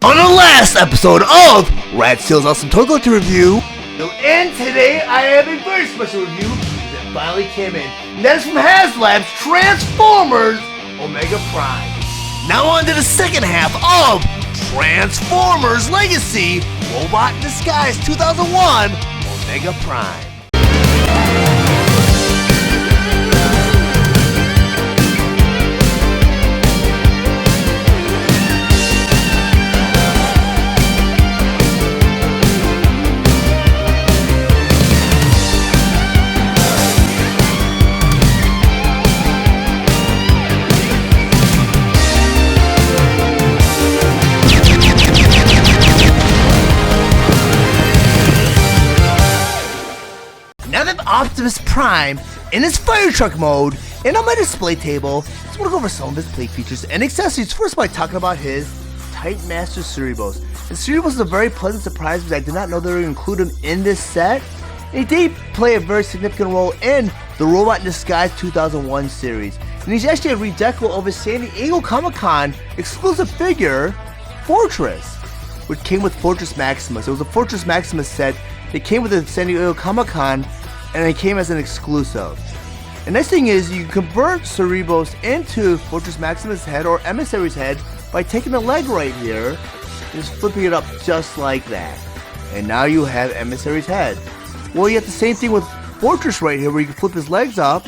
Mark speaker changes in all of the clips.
Speaker 1: on the last episode of Rad Steele's Awesome Toy Collector Review. And today I have a very special review that finally came in. And that is from HasLab's Transformers Omega Prime. Now on to the second half of Transformers Legacy Robot in Disguise 2001 Omega Prime. Now that Optimus Prime in his fire truck mode and on my display table, I just want to go over some of his play features and accessories. First by talking about his Titan Master Cerebos. And Cerebos is a very pleasant surprise because I did not know they were going to include him in this set. And he did play a very significant role in the Robot in Disguise 2001 series. And he's actually a redeco of his San Diego Comic-Con exclusive figure, Fortress, which came with Fortress Maximus. It was a Fortress Maximus set. It came with the San Diego Comic-Con, and it came as an exclusive. And next thing is, you can convert Cerebos into Fortress Maximus' head or Emissary's head by taking the leg right here, and just flipping it up just like that. And now you have Emissary's head. Well, you have the same thing with Fortress right here, where you can flip his legs up.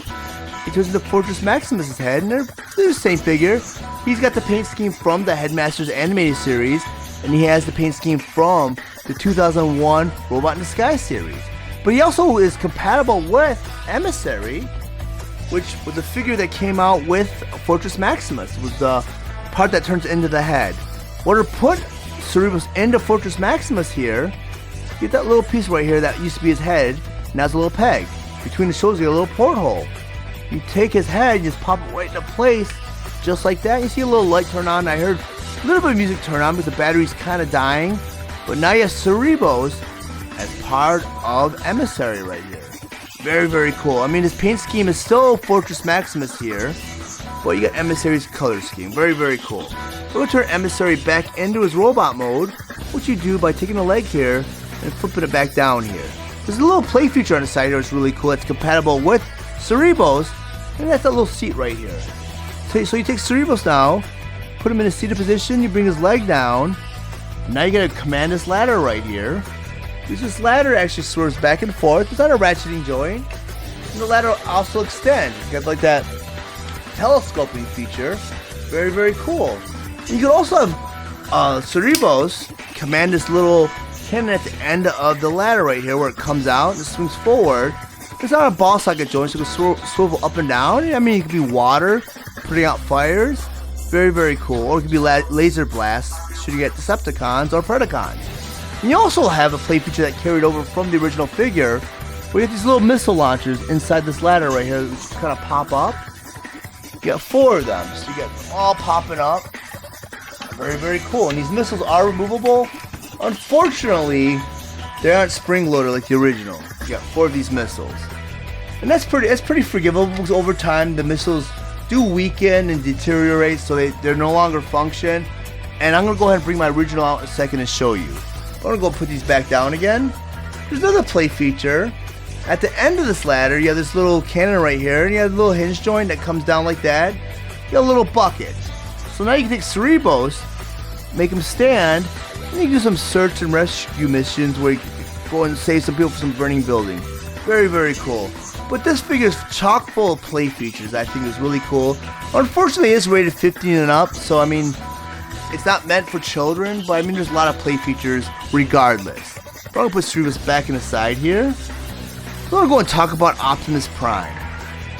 Speaker 1: It turns into Fortress Maximus' head, and they're the same figure. He's got the paint scheme from the Headmasters animated series, and he has the paint scheme from the 2001 Robot in Disguise series. But he also is compatible with Emissary, which was a figure that came out with Fortress Maximus. It was the part that turns into the head. Well, to put Cerebos into Fortress Maximus here, you get that little piece right here that used to be his head. Now it's a little peg. Between the shoulders, you get a little porthole. You take his head, you just pop it right into place, just like that. You see a little light turn on. I heard a little bit of music turn on because the battery's kind of dying. But now you have Cerebos as part of Emissary right here. Very, very cool. I mean, his paint scheme is still Fortress Maximus here, but you got Emissary's color scheme. Very, very cool. We're going to turn Emissary back into his robot mode, which you do by taking the leg here and flipping it back down here. There's a little play feature on the side here that's really cool. It's compatible with Cerebos, and that's that little seat right here. So you take Cerebos now, put him in a seated position, you bring his leg down. Now you gotta command this ladder right here. This ladder actually swerves back and forth. It's not a ratcheting joint. And the ladder also extends. It's got like that telescoping feature. Very, very cool. And you can also have Cerebos command this little cannon at the end of the ladder right here where it comes out and it swings forward. It's not a ball socket joint, so it can swivel up and down. I mean, it could be water, putting out fires. Very, very cool. Or it could be laser blasts should you get Decepticons or Predacons. And you also have a play feature that carried over from the original figure, where you have these little missile launchers inside this ladder right here, which kind of pop up. You got 4 of them, so you get them all popping up. Very, very cool. And these missiles are removable. Unfortunately, they aren't spring-loaded like the original. You got 4 of these missiles. And that's pretty forgivable because over time the missiles do weaken and deteriorate, so they're no longer function. And I'm going to go ahead and bring my original out in a second and show you. I'm going to go put these back down again. There's another play feature. At the end of this ladder, you have this little cannon right here, and you have a little hinge joint that comes down like that. You got a little bucket. So now you can take Cerebos, make him stand, and you can do some search and rescue missions where you can go and save some people from some burning building. Very, very cool. But this figure is chock full of play features I think is really cool. Unfortunately, it's rated 15 and up, so I mean, it's not meant for children, but I mean, there's a lot of play features regardless. I'm going to put Cerebos back in the side here. I'm going to go and talk about Optimus Prime.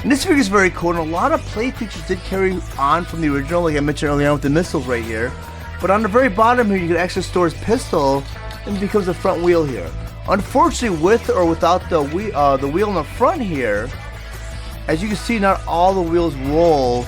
Speaker 1: And this figure is very cool, and a lot of play features did carry on from the original, like I mentioned earlier on with the missiles right here. But on the very bottom here, you can actually store his pistol, and it becomes a front wheel here. Unfortunately, with or without the wheel in the front here, as you can see, not all the wheels roll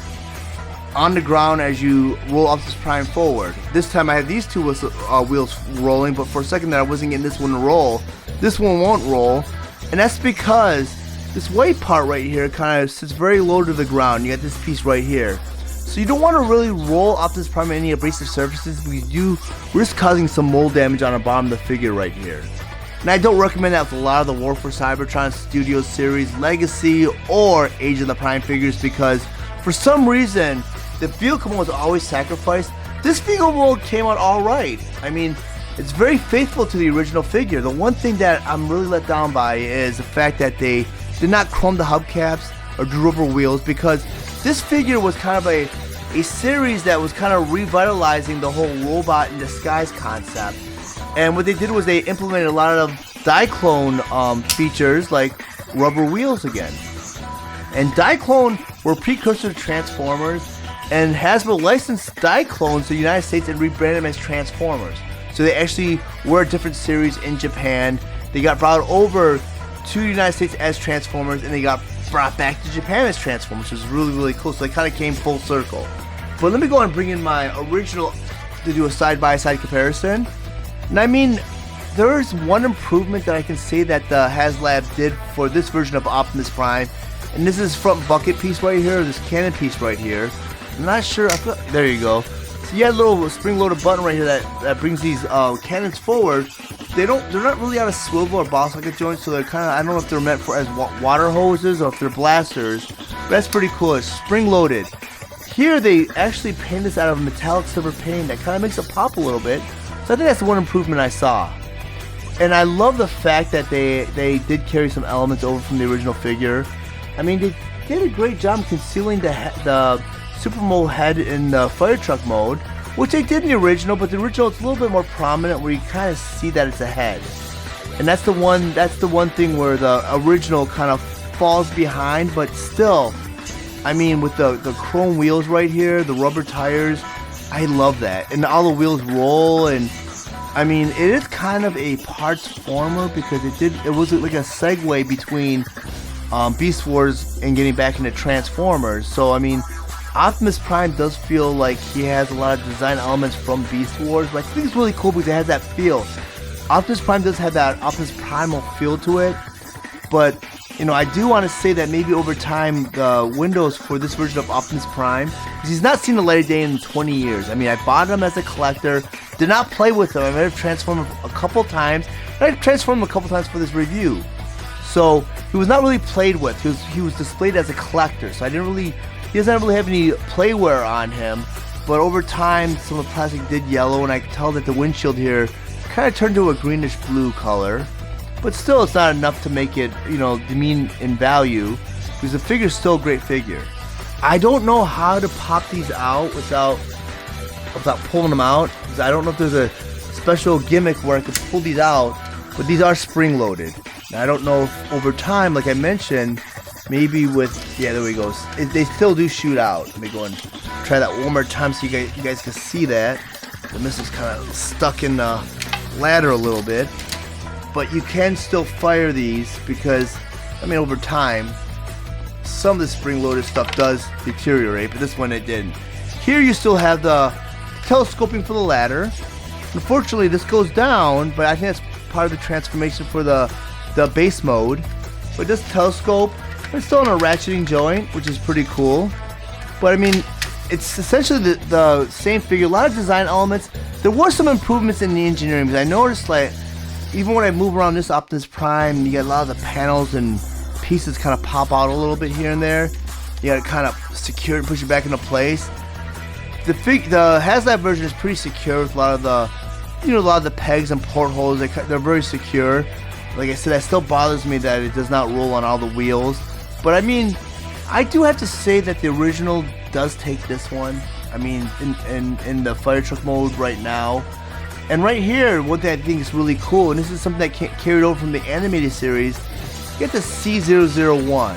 Speaker 1: on the ground as you roll Optimus Prime forward. This time I have these 2 wheels rolling, but for a second there I wasn't getting this one to roll. This one won't roll, and that's because this white part right here kind of sits very low to the ground. You got this piece right here. So you don't want to really roll Optimus Prime on any abrasive surfaces because you risk causing some mold damage on the bottom of the figure right here. And I don't recommend that with a lot of the War for Cybertron Studios series, Legacy, or Age of the Prime figures because for some reason, the vehicle mode was always sacrificed. This vehicle mode came out alright. I mean, it's very faithful to the original figure. The one thing that I'm really let down by is the fact that they did not chrome the hubcaps or do rubber wheels because this figure was kind of a series that was kind of revitalizing the whole robot in disguise concept. And what they did was they implemented a lot of Diaclone features like rubber wheels again. And Diaclone were precursor to Transformers, and Hasbro licensed Diaclones to the United States and rebranded them as Transformers. So they actually were a different series in Japan. They got brought over to the United States as Transformers, and they got brought back to Japan as Transformers, which was really, really cool. So they kind of came full circle. But let me go and bring in my original to do a side-by-side comparison. And I mean, there's one improvement that I can say that the HasLab did for this version of Optimus Prime, and this is front bucket piece right here, this cannon piece right here. I'm not sure, there you go. So you had a little spring-loaded button right here that brings these cannons forward. They're not really out of swivel or ball socket joints, so they're kind of, I don't know if they're meant for as water hoses or if they're blasters, but that's pretty cool. It's spring-loaded. Here they actually paint this out of metallic silver paint that kind of makes it pop a little bit. So I think that's the one improvement I saw. And I love the fact that they did carry some elements over from the original figure. I mean, they did a great job concealing the Super Mole head in the fire truck mode, which they did in the original, but the original it's a little bit more prominent where you kind of see that it's a head. And that's the one thing where the original kind of falls behind, but still, I mean, with the chrome wheels right here, the rubber tires, I love that. And all the wheels roll, and I mean, it is kind of a parts former because it was like a segue between Beast Wars and getting back into Transformers. So I mean, Optimus Prime does feel like he has a lot of design elements from Beast Wars, but I think it's really cool because it has that feel. Optimus Prime does have that Optimus Primal feel to it, but you know, I do want to say that maybe over time the windows for this version of Optimus Prime, because he's not seen the light of day in 20 years. I mean, I bought him as a collector, did not play with him. I might have transformed him a couple times, and I transformed him a couple times for this review. So he was not really played with. He was displayed as a collector, so he doesn't really have any playwear on him. But over time, some of the plastic did yellow, and I could tell that the windshield here kind of turned to a greenish blue color. But still, it's not enough to make it, you know, demean in value, because the figure's still a great figure. I don't know how to pop these out without pulling them out, because I don't know if there's a special gimmick where I could pull these out, but these are spring-loaded. Now, I don't know if over time, like I mentioned, maybe with, yeah, there we go, they still do shoot out. Let me go and try that one more time so you guys can see that. The missile's kind of stuck in the ladder a little bit. But you can still fire these because, I mean, over time, some of the spring-loaded stuff does deteriorate, but this one it didn't. Here you still have the telescoping for the ladder. Unfortunately, this goes down, but I think that's part of the transformation for the base mode. But this telescope, it's still in a ratcheting joint, which is pretty cool. But I mean, it's essentially the same figure. A lot of design elements. There were some improvements in the engineering, because I noticed, like, even when I move around this Optimus Prime, you get a lot of the panels and pieces kind of pop out a little bit here and there. You gotta kind of secure and push it back into place. The HasLab version is pretty secure with a lot of the pegs and portholes. They're very secure. Like I said, that still bothers me that it does not roll on all the wheels. But I mean, I do have to say that the original does take this one. I mean, in the fire truck mode right now. And right here, one thing I think is really cool, and this is something that carried over from the animated series, you get the C001.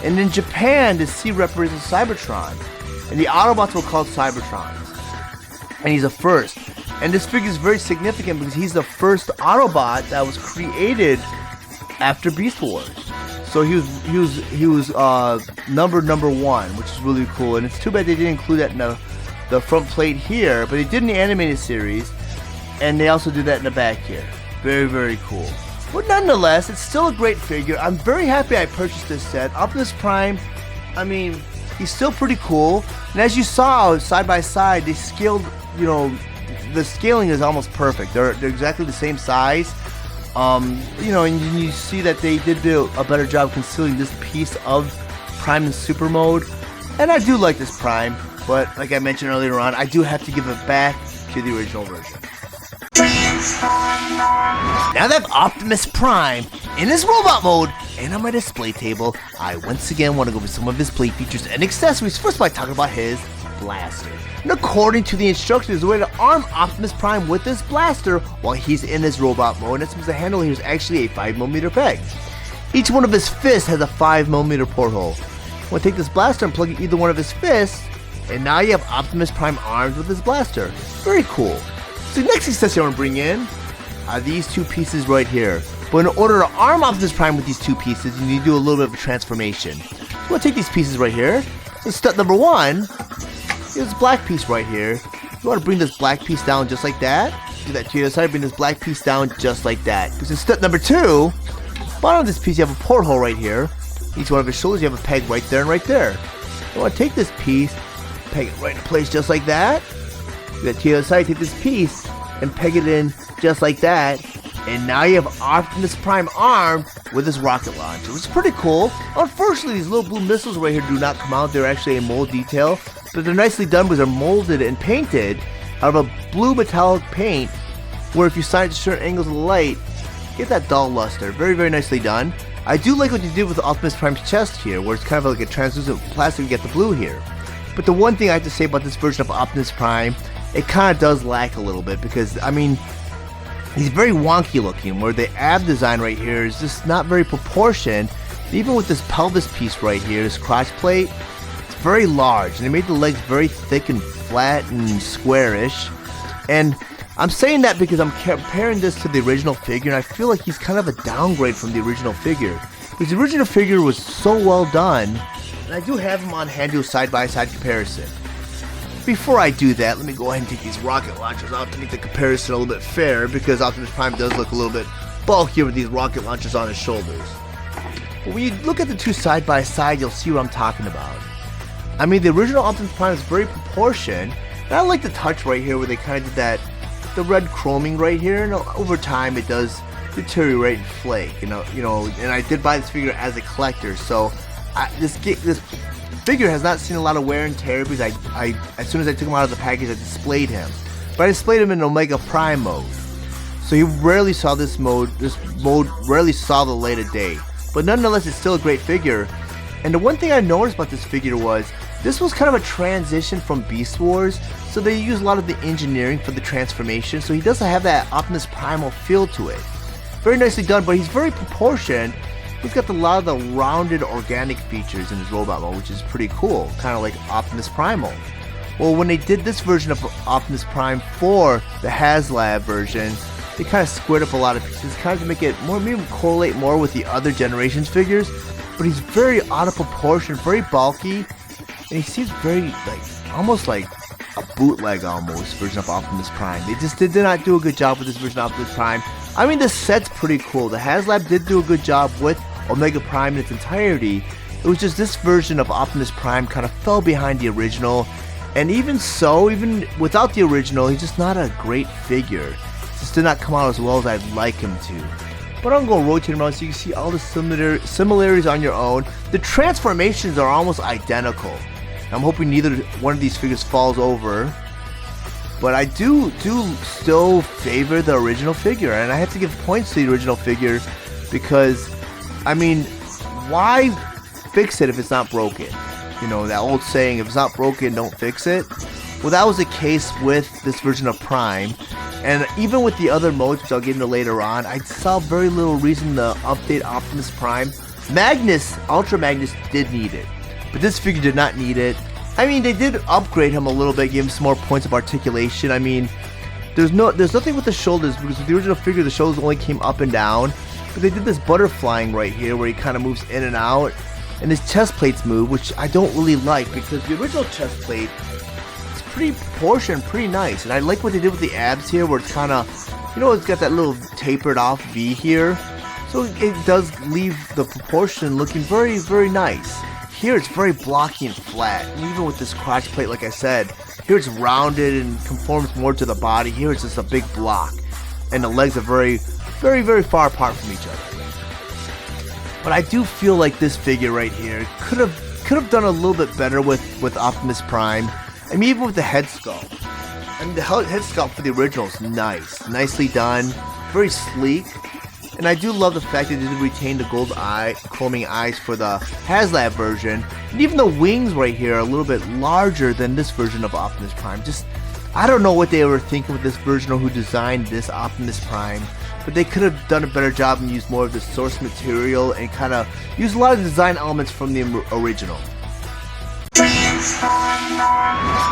Speaker 1: And in Japan, the C represents Cybertron. And the Autobots were called Cybertrons. And he's a first. And this figure is very significant because he's the first Autobot that was created after Beast Wars. So he was number one, which is really cool. And it's too bad they didn't include that in the front plate here, but they did in the animated series. And they also do that in the back here. Very, very cool. But nonetheless, it's still a great figure. I'm very happy I purchased this set. Optimus Prime, I mean, he's still pretty cool. And as you saw, side by side, they scaled, the scaling is almost perfect. They're exactly the same size. And you see that they did do a better job concealing this piece of Prime in Super mode. And I do like this Prime, but like I mentioned earlier on, I do have to give it back to the original version. Now that I have Optimus Prime in his robot mode and on my display table, I once again want to go over some of his plate features and accessories, first by talking about his blaster. And according to the instructions, the way to arm Optimus Prime with this blaster while he's in his robot mode, and since the handle here is actually a 5mm peg. Each one of his fists has a 5mm porthole. I'm going to take this blaster and plug in either one of his fists, and now you have Optimus Prime armed with his blaster. Very cool. So the next accessory I want to bring in are these two pieces right here. But in order to arm Optimus Prime with these two pieces, you need to do a little bit of a transformation. So I'm going to take these pieces right here. So step number one, here's this black piece right here. You want to bring this black piece down just like that. Do that to your side, bring this black piece down just like that. Because in step number two, bottom of this piece, you have a porthole right here. Each one of his shoulders, you have a peg right there and right there. You want to take this piece, peg it right in place just like that. Do that to your side, take this piece and peg it in just like that. And now you have Optimus Prime armed with his rocket launcher, which is pretty cool. Unfortunately, these little blue missiles right here do not come out. They're actually a mold detail, but they're nicely done because they're molded and painted out of a blue metallic paint, where if you sight at certain angles of the light, get that dull luster. Very, very nicely done. I do like what you did with Optimus Prime's chest here, where it's kind of like a translucent plastic, you get the blue here. But the one thing I have to say about this version of Optimus Prime, it kind of does lack a little bit, because, I mean, he's very wonky looking, where the ab design right here is just not very proportioned. Even with this pelvis piece right here, this crotch plate, it's very large, and they made the legs very thick and flat and squarish. And I'm saying that because I'm comparing this to the original figure, and I feel like he's kind of a downgrade from the original figure. Because the original figure was so well done, and I do have him on hand to a side-by-side comparison. Before I do that, let me go ahead and take these rocket launchers out to make the comparison a little bit fair, because Optimus Prime does look a little bit bulkier with these rocket launchers on his shoulders. But when you look at the two side by side, you'll see what I'm talking about. I mean, the original Optimus Prime is very proportioned, and I like the touch right here where they kind of did that, the red chroming right here, and over time it does deteriorate and flake, and I did buy this figure as a collector, so this figure has not seen a lot of wear and tear, because I as soon as I took him out of the package, I displayed him. But I displayed him in Omega Prime mode, so he rarely saw this mode. This mode rarely saw the light of day. But nonetheless, it's still a great figure. And the one thing I noticed about this figure was this was kind of a transition from Beast Wars, so they used a lot of the engineering for the transformation. So he doesn't have that Optimus Primal feel to it. Very nicely done, but he's very proportioned. He's got a lot of the rounded organic features in his robot mode, which is pretty cool, kind of like Optimus Primal. Well, when they did this version of Optimus Prime for the HasLab version, they kind of squared up a lot of pieces, kind of to make it more, maybe correlate more with the other generations figures. But he's very out of proportion, very bulky, and he seems very almost like a bootleg version of Optimus Prime. They just did not do a good job with this version of Optimus Prime. I mean, the set's pretty cool. The HasLab did do a good job with Omega Prime in its entirety. It was just this version of Optimus Prime kind of fell behind the original, and even so, even without the original, he's just not a great figure. It just did not come out as well as I'd like him to. But I'm going to rotate him around so you can see all the similarities on your own. The transformations are almost identical. I'm hoping neither one of these figures falls over. But I do still favor the original figure, and I have to give points to the original figure because, I mean, why fix it if it's not broken? You know, that old saying, if it's not broken, don't fix it. Well, that was the case with this version of Prime, and even with the other modes, which I'll get into later on, I saw very little reason to update Optimus Prime. Magnus, Ultra Magnus did need it, but this figure did not need it. I mean, they did upgrade him a little bit, give him some more points of articulation. I mean, there's nothing with the shoulders, because with the original figure, the shoulders only came up and down. But they did this butterflying right here, where he kind of moves in and out, and his chest plates move, which I don't really like, because the original chest plate is pretty proportioned, pretty nice. And I like what they did with the abs here, where it's kind of, you know, it's got that little tapered off V here. So it does leave the proportion looking very, very nice. here it's very blocky and flat. And even with this crotch plate, like I said, here it's rounded and conforms more to the body. Here it's just a big block. And the legs are very, very, very far apart from each other. But I do feel like this figure right here could have done a little bit better with Optimus Prime. I mean, even with the head sculpt. I mean, the head sculpt for the original is nice. Nicely done. Very sleek. And I do love the fact that they did retain the gold chroming eyes for the HasLab version. And even the wings right here are a little bit larger than this version of Optimus Prime. Just, I don't know what they were thinking with this version or who designed this Optimus Prime. But they could have done a better job and used more of the source material and kind of used a lot of design elements from the original.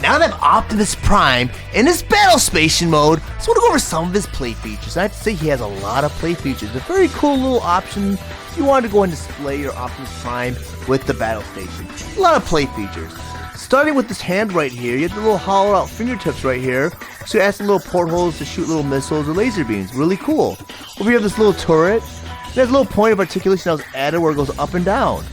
Speaker 1: Now that I have Optimus Prime in his battle station mode, so I want to go over some of his play features. I have to say he has a lot of play features. A very cool little option if you want to go and display your Optimus Prime with the battle station. A lot of play features. Starting with this hand right here, you have the little hollowed out fingertips right here. So it adds some little portholes to shoot little missiles or laser beams. Really cool. Over here you have this little turret. It has a little point of articulation that was added where it goes up and down.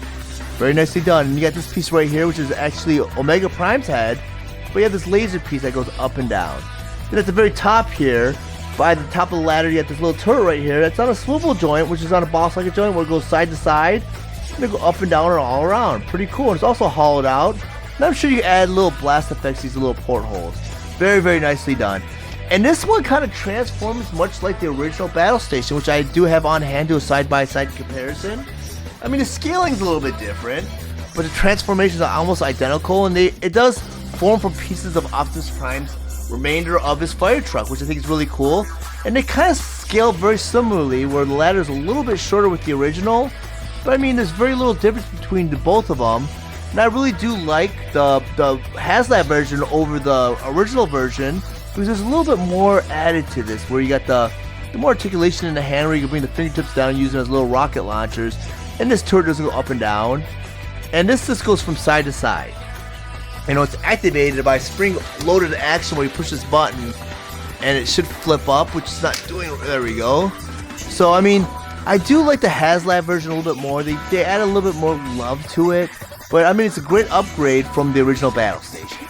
Speaker 1: Very nicely done. And you got this piece right here, which is actually Omega Prime's head, but you have this laser piece that goes up and down. Then at the very top here, by the top of the ladder, you have this little turret right here that's on a swivel joint, which is on a ball socket joint where it goes side to side, and it goes up and down and all around. Pretty cool. And it's also hollowed out. And I'm sure you can add little blast effects, these little portholes. Very, very nicely done. And this one kind of transforms much like the original battle station, which I do have on hand to a side-by-side comparison. I mean, the scaling's a little bit different, but the transformations are almost identical, and it does form from pieces of Optimus Prime's remainder of his fire truck, which I think is really cool. And they kind of scale very similarly, where the ladder is a little bit shorter with the original, but I mean, there's very little difference between the both of them. And I really do like the HasLab version over the original version, because there's a little bit more added to this, where you got the more articulation in the hand, where you can bring the fingertips down using those little rocket launchers. And this turret doesn't go up and down. And this just goes from side to side. You know, it's activated by spring-loaded action where you push this button and it should flip up, which it's not doing. There we go. So, I mean, I do like the HasLab version a little bit more. They add a little bit more love to it. But, I mean, it's a great upgrade from the original battle station.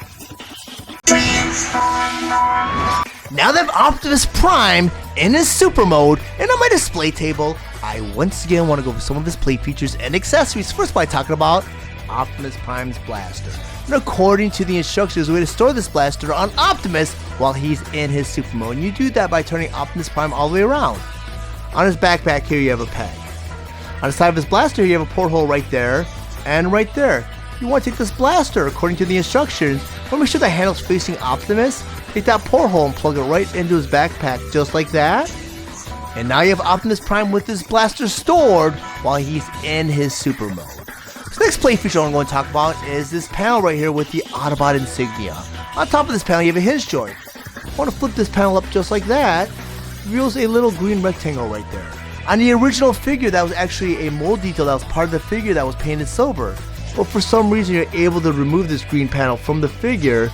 Speaker 1: Now that I have Optimus Prime in his super mode and on my display table, I once again want to go over some of his play features and accessories. First by talking about Optimus Prime's blaster. And according to the instructions, there's a way to store this blaster on Optimus while he's in his super mode. And you do that by turning Optimus Prime all the way around. On his backpack here you have a peg. On the side of his blaster here you have a porthole right there and right there. You want to take this blaster according to the instructions. Want to make sure the handle's facing Optimus. Take that porthole and plug it right into his backpack just like that. And now you have Optimus Prime with his blaster stored while he's in his super mode. So the next play feature I'm going to talk about is this panel right here with the Autobot insignia. On top of this panel you have a hinge joint. I want to flip this panel up just like that. Reveals a little green rectangle right there. On the original figure, that was actually a mold detail that was part of the figure that was painted silver. But for some reason you're able to remove this green panel from the figure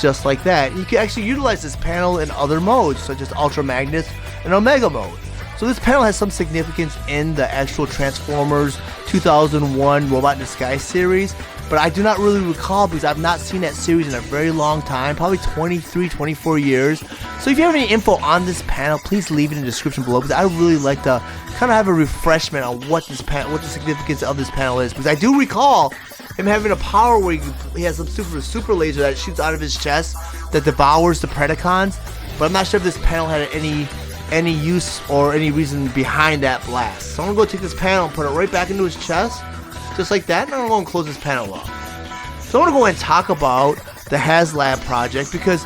Speaker 1: just like that. You can actually utilize this panel in other modes such as Ultra Magnus and Omega mode. So this panel has some significance in the actual Transformers 2001 Robot in Disguise series, but I do not really recall because I've not seen that series in a very long time, probably 23, 24 years. So if you have any info on this panel, please leave it in the description below, because I would really like to kind of have a refreshment on what the significance of this panel is, because I do recall him having a power where he has some super laser that shoots out of his chest that devours the Predacons, but I'm not sure if this panel had any use or any reason behind that blast. So I'm gonna go take this panel and put it right back into his chest, just like that, and I'm gonna close this panel up. So I want to go ahead and talk about the HasLab project, because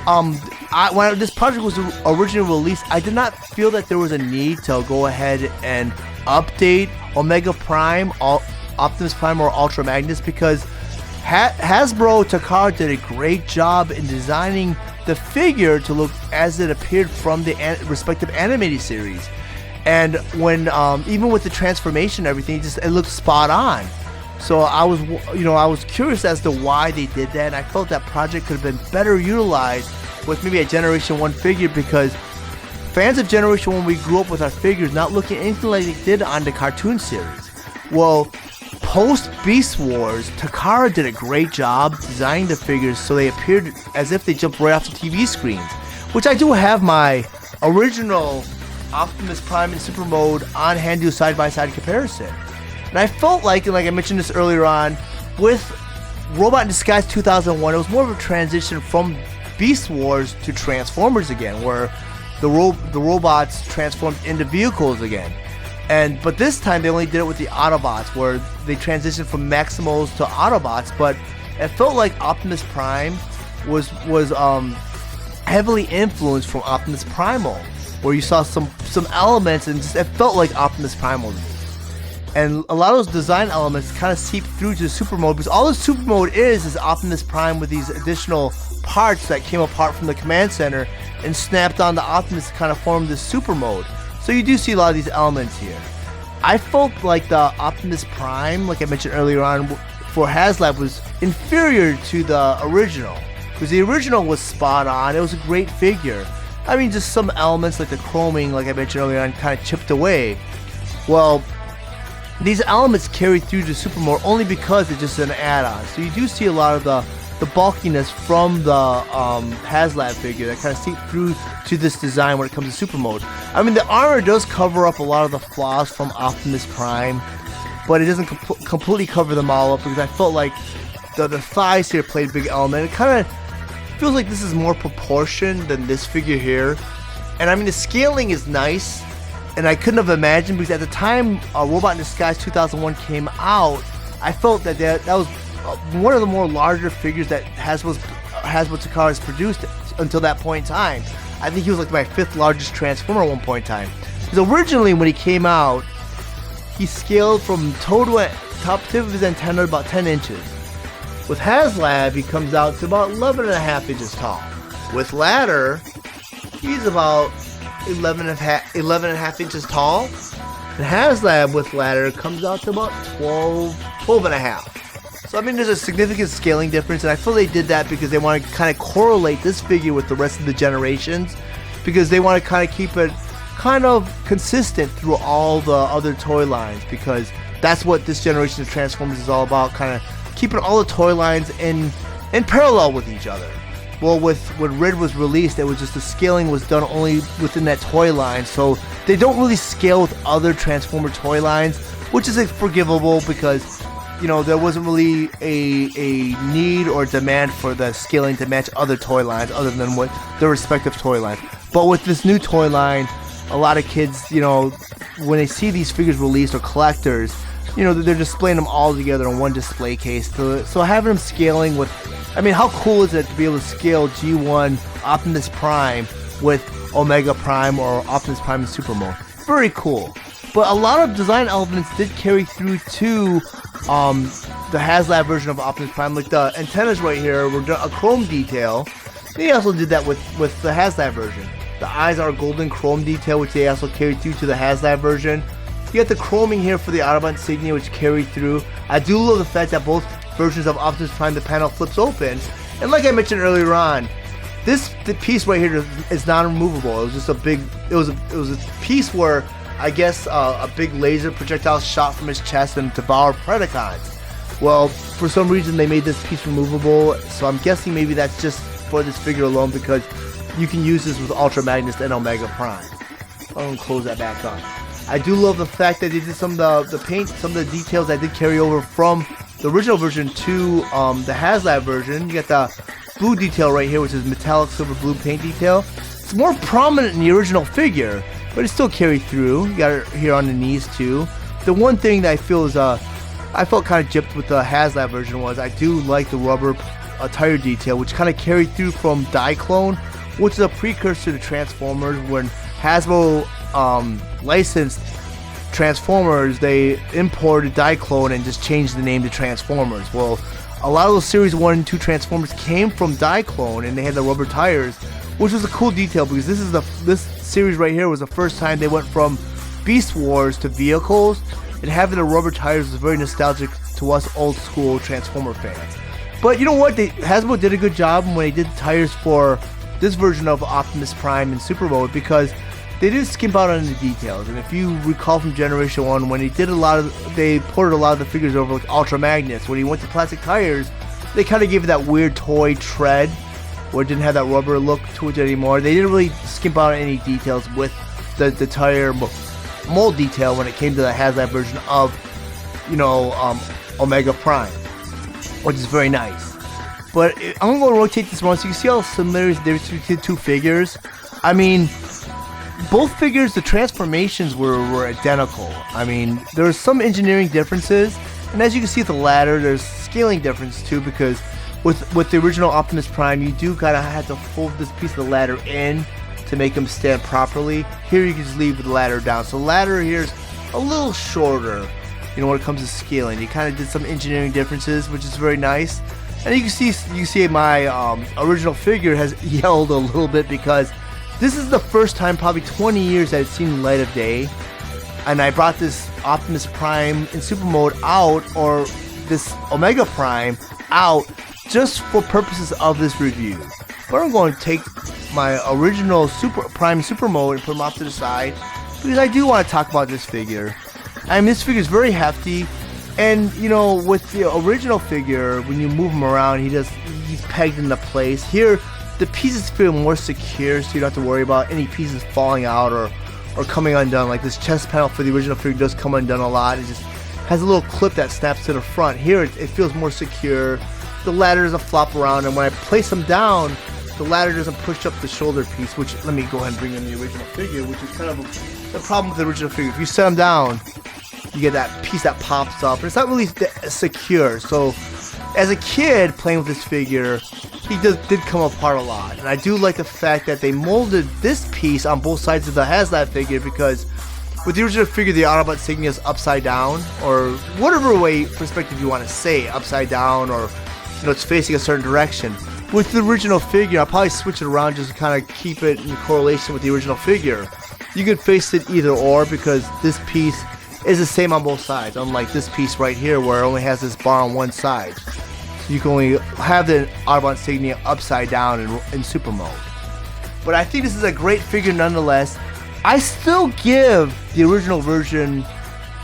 Speaker 1: when this project was originally released, I did not feel that there was a need to go ahead and update Omega Prime, Optimus Prime, or Ultra Magnus, because Hasbro Takara did a great job in designing the figure to look as it appeared from the respective animated series. And when even with the transformation and everything, it looked spot on. So I was curious as to why they did that, and I felt that project could have been better utilized with maybe a Generation 1 figure, because fans of Generation 1, we grew up with our figures not looking anything like they did on the cartoon series. Well, post Beast Wars, Takara did a great job designing the figures so they appeared as if they jumped right off the TV screens, which I do have my original Optimus Prime in Super Mode on hand, do a side-by-side comparison. And I felt like, and like I mentioned this earlier on, with Robot in Disguise 2001, it was more of a transition from Beast Wars to Transformers again, where the robots transformed into vehicles again. But this time they only did it with the Autobots, where they transitioned from Maximals to Autobots. But it felt like Optimus Prime was heavily influenced from Optimus Primal, where you saw some elements, and it felt like Optimus Primal. And a lot of those design elements kind of seep through to the Super Mode, because all the Super Mode is Optimus Prime with these additional parts that came apart from the command center and snapped on the Optimus to kind of form this Super Mode. So you do see a lot of these elements here. I felt like the Optimus Prime, like I mentioned earlier on, for HasLab was inferior to the original, because the original was spot on. It was a great figure. I mean, just some elements like the chroming, like I mentioned earlier on, kind of chipped away. Well, these elements carry through to Super Mode only because it's just an add-on. So you do see a lot of the bulkiness from the HasLab figure that kind of seep through to this design when it comes to Super Mode. I mean, the armor does cover up a lot of the flaws from Optimus Prime, but it doesn't completely cover them all up, because I felt like the thighs here played a big element. It kind of feels like this is more proportioned than this figure here. And I mean, the scaling is nice, and I couldn't have imagined, because at the time Robot in Disguise 2001 came out, I felt that that was one of the more larger figures that Hasbro Takara has produced until that point in time. I think he was like my 5th largest Transformer at one point in time. Because originally when he came out, he scaled from toe to top tip of his antenna about 10 inches. With HasLab, he comes out to about 11.5 inches tall. With ladder, he's about 11.5 inches tall. And HasLab with ladder comes out to about 12.5. So I mean, there's a significant scaling difference, and I feel they did that because they want to kind of correlate this figure with the rest of the generations, because they want to kind of keep it kind of consistent through all the other toy lines, because that's what this generation of Transformers is all about, kind of keeping all the toy lines in parallel with each other. Well, when Rid was released, it was just the scaling was done only within that toy line, so they don't really scale with other Transformer toy lines, which is forgivable because, you know, there wasn't really a need or demand for the scaling to match other toy lines other than what their respective toy lines. But with this new toy line, a lot of kids, you know, when they see these figures released, or collectors, you know, they're displaying them all together in one display case. So having them scaling with, I mean, how cool is it to be able to scale G1 Optimus Prime with Omega Prime or Optimus Prime in Super Mode? Very cool. But a lot of design elements did carry through to the HasLab version of Optimus Prime. Like the antennas right here were a chrome detail. They also did that with the HasLab version. The eyes are a golden chrome detail, which they also carried through to the HasLab version. You got the chroming here for the Autobot insignia, which carried through. I do love the fact that both versions of Optimus Prime, the panel flips open. And like I mentioned earlier on, the piece right here is non-removable. It was just it was a piece where, I guess, a big laser projectile shot from his chest and devoured Predacons. Well, for some reason they made this piece removable, so I'm guessing maybe that's just for this figure alone, because you can use this with Ultra Magnus and Omega Prime. I'll close that back up. I do love the fact that they did some of the paint, some of the details that did carry over from the original version to the HasLab version. You got the blue detail right here, which is metallic silver blue paint detail. It's more prominent in the original figure, but it still carried through. You got it here on the knees too. The one thing that I feel is I felt kind of gypped with the HasLab version was I do like the rubber tire detail, which kind of carried through from Diaclone, which is a precursor to Transformers. When Hasbro licensed Transformers, they imported Diaclone and just changed the name to Transformers. Well, a lot of those Series 1 and 2 Transformers came from Diaclone, and they had the rubber tires, which was a cool detail, because this series right here was the first time they went from Beast Wars to vehicles, and having the rubber tires was very nostalgic to us old school Transformer fans. But you know what? Hasbro did a good job when they did the tires for this version of Optimus Prime in Super Mode, because they did skimp out on the details. And if you recall from Generation 1, when they ported a lot of the figures over like Ultra Magnus, when he went to plastic tires, they kind of gave it that weird toy tread where it didn't have that rubber look to it anymore. They didn't really skimp out on any details with the tire mold detail when it came to the HasLab version of, Omega Prime, which is very nice. But I'm going to rotate this around so you can see how similar there is between the two figures. I mean, both figures, the transformations were identical. I mean, there were some engineering differences, and as you can see with the ladder, there's scaling difference too, because with the original Optimus Prime, you do kind of have to fold this piece of the ladder in to make him stand properly. Here you can just leave the ladder down. So the ladder here is a little shorter, when it comes to scaling. You kind of did some engineering differences, which is very nice. And you can see my original figure has yelled a little bit because this is the first time, probably 20 years, that it's seen the light of day. And I brought this Optimus Prime in Super Mode out, or this Omega Prime out, just for purposes of this review. But I'm going to take my original Prime Super Mode and put them off to the side, because I do want to talk about this figure. I mean, this figure is very hefty. And, with the original figure, when you move him around, he's pegged into place. Here, the pieces feel more secure, so you don't have to worry about any pieces falling out or coming undone. Like this chest panel for the original figure does come undone a lot. It just has a little clip that snaps to the front. Here, it feels more secure. The ladder doesn't flop around, and when I place them down, the ladder doesn't push up the shoulder piece, which, let me go ahead and bring in the original figure, which is kind of the problem with the original figure. If you set them down, you get that piece that pops up, and it's not really secure. So, as a kid playing with this figure, he did come apart a lot. And I do like the fact that they molded this piece on both sides of the HasLab figure, because with the original figure, the Autobot insignia is upside down, or whatever way perspective you want to say, upside down, or it's facing a certain direction. With the original figure, I'll probably switch it around just to kind of keep it in correlation with the original figure. You can face it either or, because this piece is the same on both sides, unlike this piece right here where it only has this bar on one side. So you can only have the Autobot insignia upside down in Super Mode. But I think this is a great figure nonetheless. I still give the original version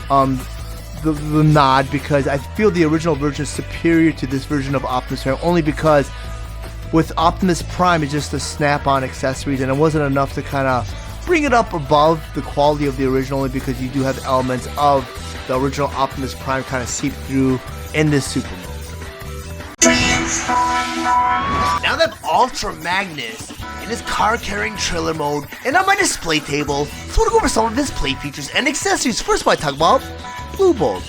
Speaker 1: the nod, because I feel the original version is superior to this version of Optimus Prime, only because with Optimus Prime it's just the snap-on accessories, and it wasn't enough to kind of bring it up above the quality of the original, only because you do have elements of the original Optimus Prime kind of seep through in this Super Mode. Now that Ultra Magnus in his car-carrying trailer mode and on my display table, let's go over some of his plate features and accessories. First, I talk about Blue Bolt.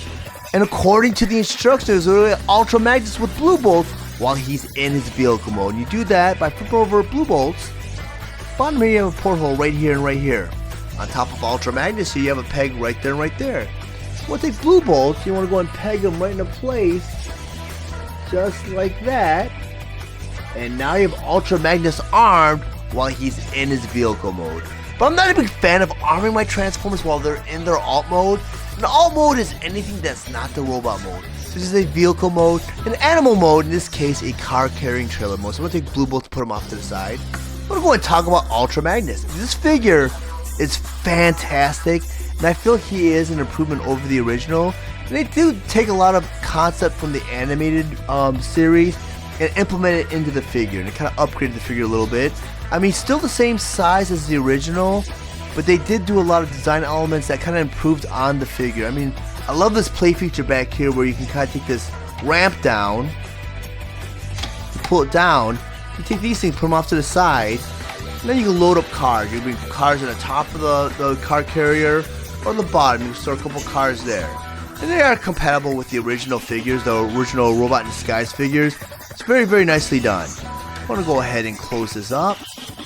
Speaker 1: And according to the instructions, Ultra Magnus with Blue Bolt while he's in his vehicle mode. You do that by flipping over Blue Bolts. Bottom here you have a porthole right here and right here. On top of Ultra Magnus, you have a peg right there and right there. You want to take Blue Bolts, you want to go and peg them right into place, just like that. And now you have Ultra Magnus armed while he's in his vehicle mode. But I'm not a big fan of arming my Transformers while they're in their alt mode. And alt mode is anything that's not the robot mode. So this is a vehicle mode, an animal mode, in this case a car carrying trailer mode. So I'm going to take Blue Bolt to put him off to the side. I'm going to go and talk about Ultra Magnus. This figure is fantastic, and I feel he is an improvement over the original. And they do take a lot of concept from the animated series and implement it into the figure, and it kind of upgraded the figure a little bit. I mean, still the same size as the original, but they did do a lot of design elements that kind of improved on the figure. I mean, I love this play feature back here where you can kind of take this ramp down, pull it down, you take these things, put them off to the side, and then you can load up cars. You can bring cars at the top of the car carrier or the bottom. You can store a couple cars there. And they are compatible with the original figures, the original Robot in Disguise figures. It's very, very nicely done. I want to go ahead and close this up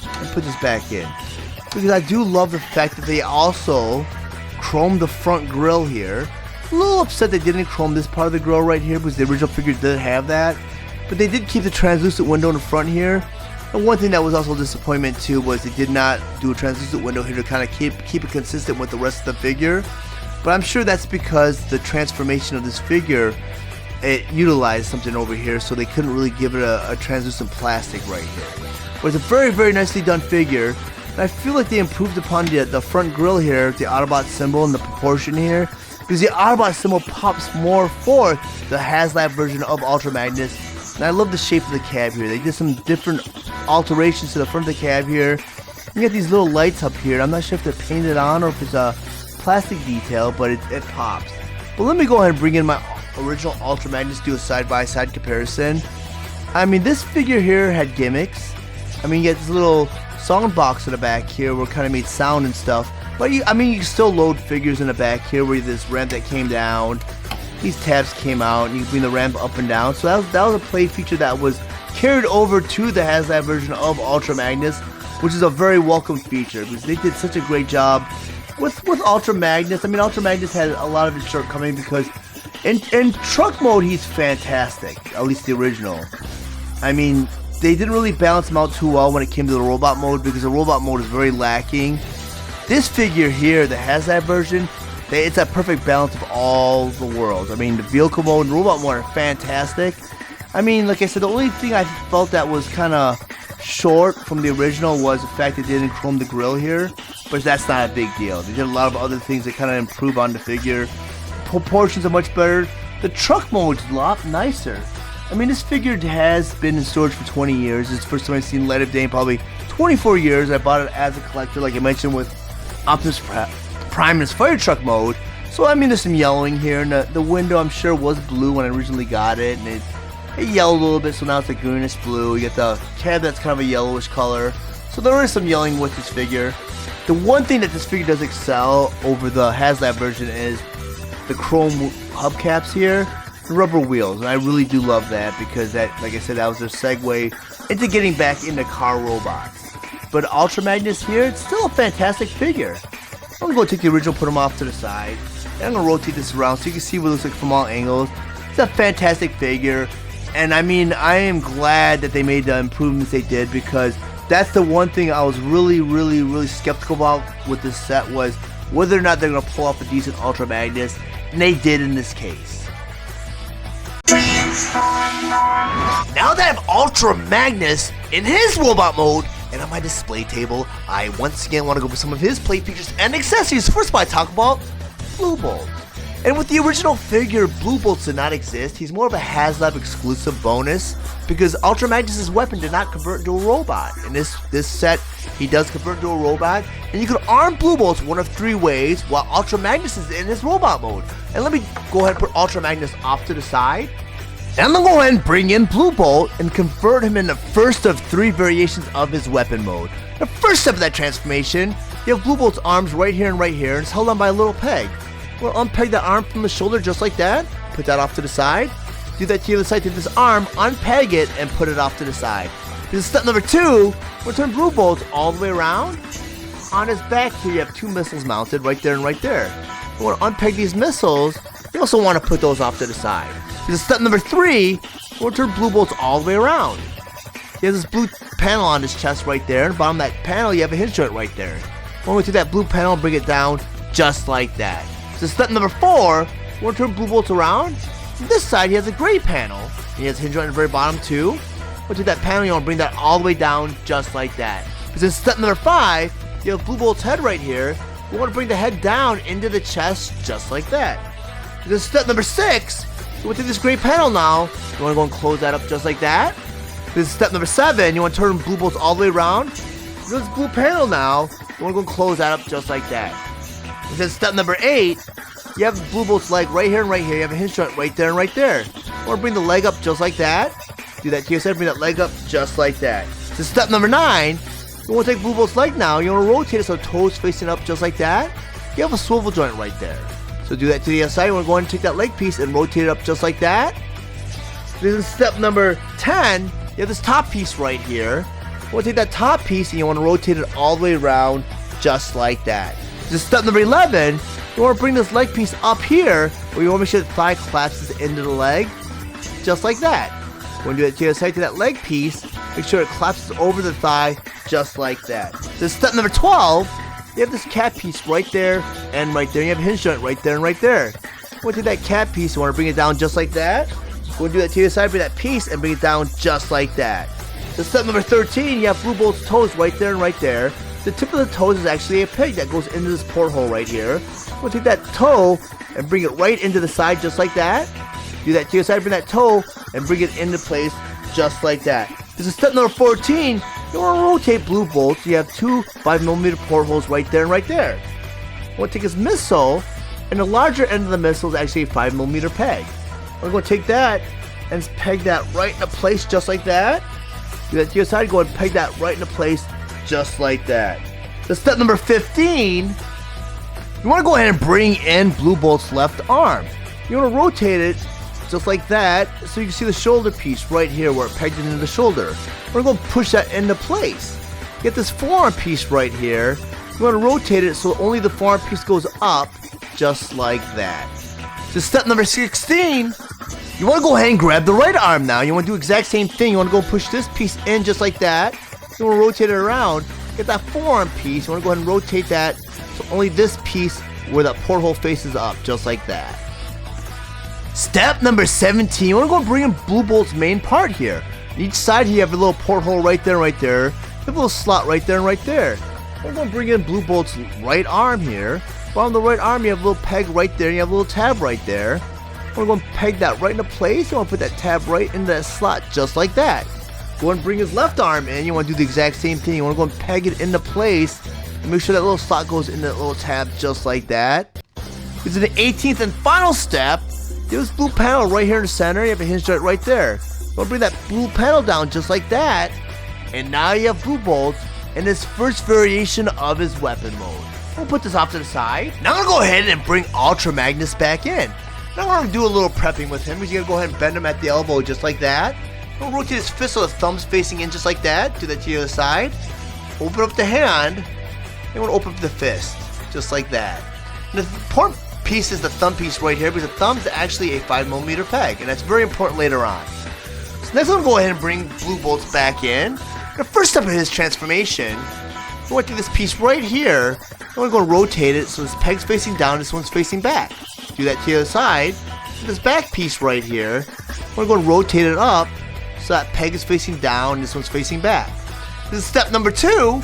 Speaker 1: and put this back in, because I do love the fact that they also chromed the front grille here. A little upset they didn't chrome this part of the grille right here, because the original figure did have that. But they did keep the translucent window in the front here. And one thing that was also a disappointment too was they did not do a translucent window here to kind of keep it consistent with the rest of the figure. But I'm sure that's because the transformation of this figure, it utilized something over here, so they couldn't really give it a translucent plastic right here. But it's a very, very nicely done figure. And I feel like they improved upon the front grille here, the Autobot symbol and the proportion here, because the Autobot symbol pops more forth the HasLab version of Ultra Magnus. And I love the shape of the cab here. They did some different alterations to the front of the cab here. You got these little lights up here. I'm not sure if they're painted on or if it's a plastic detail, but it pops. But let me go ahead and bring in my original Ultra Magnus, do a side-by-side comparison. I mean, this figure here had gimmicks. I mean, you get this little sound box in the back here where it kind of made sound and stuff. But you can still load figures in the back here where this ramp that came down. These tabs came out and you can bring the ramp up and down. So that was a play feature that was carried over to the HasLab version of Ultra Magnus, which is a very welcome feature because they did such a great job with Ultra Magnus. I mean, Ultra Magnus had a lot of his shortcomings because in truck mode he's fantastic, at least the original. I mean, they didn't really balance him out too well when it came to the robot mode because the robot mode is very lacking. This figure here that has that version, it's a perfect balance of all the worlds. I mean, the vehicle mode and robot mode are fantastic. I mean, like I said, the only thing I felt that was kind of short from the original was the fact they didn't chrome the grille here, but that's not a big deal. They did a lot of other things that kind of improve on the figure. Proportions are much better. The truck mode's a lot nicer. I mean, this figure has been in storage for 20 years. It's the first time I've seen light of day in probably 24 years. I bought it as a collector, like I mentioned, with Optimus Prime in his fire truck mode. So, I mean, there's some yellowing here. And the window, I'm sure, was blue when I originally got it. And it yellowed a little bit, so now it's a greenish blue. You get the cab that's kind of a yellowish color. So there is some yellowing with this figure. The one thing that this figure does excel over the HasLab version is the chrome hubcaps here, the rubber wheels, and I really do love that because that, like I said, that was their segue into getting back into car robots. But Ultra Magnus here, it's still a fantastic figure. I'm gonna go take the original, put them off to the side, and I'm gonna rotate this around so you can see what it looks like from all angles. It's a fantastic figure, and I mean, I am glad that they made the improvements they did because that's the one thing I was really skeptical about with this set was whether or not they're gonna pull off a decent Ultra Magnus. And they did in this case. Now that I have Ultra Magnus in his robot mode and on my display table, I once again want to go over some of his plate features and accessories. First of all, I talk about Blue Bolt. And with the original figure, Blue Bolt did not exist. He's more of a HasLab exclusive bonus because Ultra Magnus' weapon did not convert into a robot. In this set, he does convert into a robot, and you can arm Blue Bolts one of 3 ways while Ultra Magnus is in his robot mode. And let me go ahead and put Ultra Magnus off to the side. And I'm going to go ahead and bring in Blue Bolt and convert him in the first of 3 variations of his weapon mode. The first step of that transformation, you have Blue Bolt's arms right here, and it's held on by a little peg. We'll unpeg the arm from the shoulder just like that, put that off to the side. Do that to the other side to this arm, unpeg it, and put it off to the side. This is step number 2. We'll turn Blue Bolt all the way around. On his back here, you have 2 missiles mounted right there and right there. We want to unpeg these missiles. You also want to put those off to the side. This is step number 3. We'll turn Blue Bolts all the way around. He has this blue panel on his chest right there. And bottom of that panel, you have a hinge joint right there. When we take that blue panel and bring it down just like that. So step number 4, we'll turn Blue Bolts around. On this side, he has a gray panel. He has a hinge joint at the very bottom too. We'll take that panel, you want to bring that all the way down just like that. Because in step number 5, you have Blue Bolt's head right here. We want to bring the head down into the chest just like that. This is step number 6. So we'll take this gray panel now. You want to go and close that up just like that. This is step number 7. You want to turn Blue Bolts all the way around. This blue panel now. You want to go and close that up just like that. This is step number 8. You have Blue Bolt's leg right here and right here. You have a hinge joint right there and right there. You want to bring the leg up just like that. Do that to your side. Bring that leg up just like that. This is step number 9. You want to take Blue Bolt's leg now. You want to rotate it so toes facing up just like that. You have a swivel joint right there. So do that to the other side. You want to go ahead and take that leg piece and rotate it up just like that. This is step number 10. You have this top piece right here. You want to take that top piece and you want to rotate it all the way around just like that. This is step number 11. You want to bring this leg piece up here, where you want to make sure the thigh collapses into the leg, just like that. You want to do that to the other side to that leg piece, make sure it collapses over the thigh, just like that. This is step number 12. You have this cap piece right there and right there. You have a hinge joint right there and right there. You want to take that cap piece, you want to bring it down just like that. You want to do that to the other side, bring that piece and bring it down just like that. This is step number 13. You have Blue Bolt's toes right there and right there. The tip of the toes is actually a peg that goes into this porthole right here. We'll take that toe and bring it right into the side just like that. Do that to your side, bring that toe and bring it into place just like that. This is step number 14. You want to rotate blue bolts. You have two 5mm portholes right there and right there. We'll take this missile, and the larger end of the missile is actually a 5mm peg. We're going to take that and peg that right into place just like that. Do that to your side, go and peg that right into place just like that. The step number 15, you want to go ahead and bring in blue bolt's left arm. You want to rotate it just like that so you can see the shoulder piece right here where it pegged into the shoulder. We're going to push that into place. Get this forearm piece right here. You want to rotate it so only the forearm piece goes up just like that. So step number 16, you want to go ahead and grab the right arm now. You want to do the exact same thing. You want to go push this piece in just like that. You want to rotate it around. Get that forearm piece. You want to go ahead and rotate that so only this piece where that porthole faces up just like that. Step number 17, you want to go and bring in blue bolt's main part here. On each side here you have a little porthole right there and right there. You have a little slot right there and right there. We're going to bring in blue bolt's right arm here. While on the right arm you have a little peg right there and you have a little tab right there. We're going to peg that right into place. You want to put that tab right into that slot just like that. Go and bring his left arm in. You want to do the exact same thing. You want to go and peg it into place and make sure that little slot goes in that little tab just like that. This is the 18th and final step. You have this blue panel right here in the center. You have a hinge joint right there. You want to bring that blue panel down just like that. And now you have blue bolts in his first variation of his weapon mode. We'll put this off to the side. Now I'm going to go ahead and bring Ultra Magnus back in. Now we're going to do a little prepping with him. We're going to go ahead and bend him at the elbow just like that. We'll rotate his fist so the thumb's facing in just like that. Do that to the other side. Open up the hand. And we'll open up the fist just like that. And the important piece is the thumb piece right here because the thumb is actually a 5mm peg. And that's very important later on. So next I'm going to go ahead and bring blue bolts back in. The first step of his transformation, we're going to do this piece right here. We're going to rotate it so this peg's facing down, this one's facing back. Do that to the other side. This back piece right here, we're going to rotate it up so that peg is facing down, this one's facing back. This is step number 2.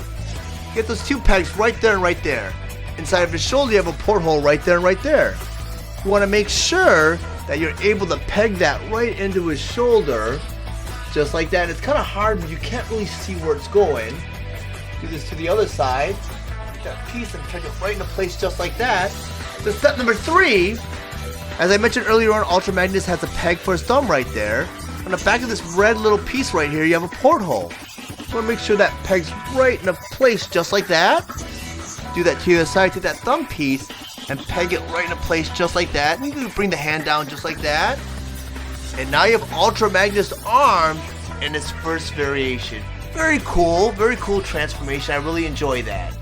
Speaker 1: Get those two pegs right there and right there. Inside of his shoulder, you have a porthole right there and right there. You want to make sure that you're able to peg that right into his shoulder, just like that. It's kind of hard, but you can't really see where it's going. Do this to the other side. Get that piece and peg it right into place just like that. So step number 3, as I mentioned earlier on, Ultra Magnus has a peg for his thumb right there. On the back of this red little piece right here, you have a porthole. You want to make sure that peg's right into place just like that. Do that to the other side, take that thumb piece and peg it right into place just like that. And you can bring the hand down just like that. And now you have Ultra Magnus' arm in its first variation. Very cool transformation. I really enjoy that.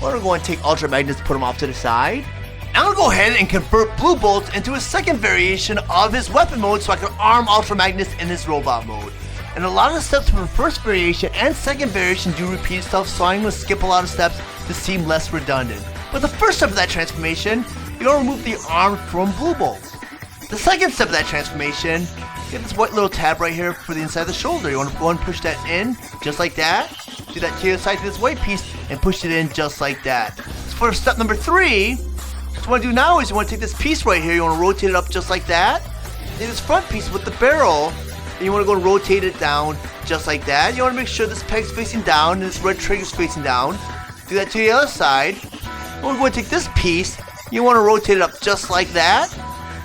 Speaker 1: We're going to go and take Ultra Magnus, put him off to the side. Now I'm going to go ahead and convert blue bolts into a second variation of his weapon mode so I can arm Ultra Magnus in his robot mode. And a lot of the steps from the first variation and second variation do repeat itself, so I'm going to skip a lot of steps to seem less redundant. But the first step of that transformation, you're going to remove the arm from blue bolts. The second step of that transformation, get this white little tab right here for the inside of the shoulder. You want to go and push that in just like that. Do that to the side to this white piece and push it in just like that. So for step number 3, what you want to do now is you want to take this piece right here, you want to rotate it up just like that. Take this front piece with the barrel, and you want to go and rotate it down just like that. You want to make sure this peg's facing down and this red trigger's facing down. Do that to the other side. We're going to take this piece, you want to rotate it up just like that.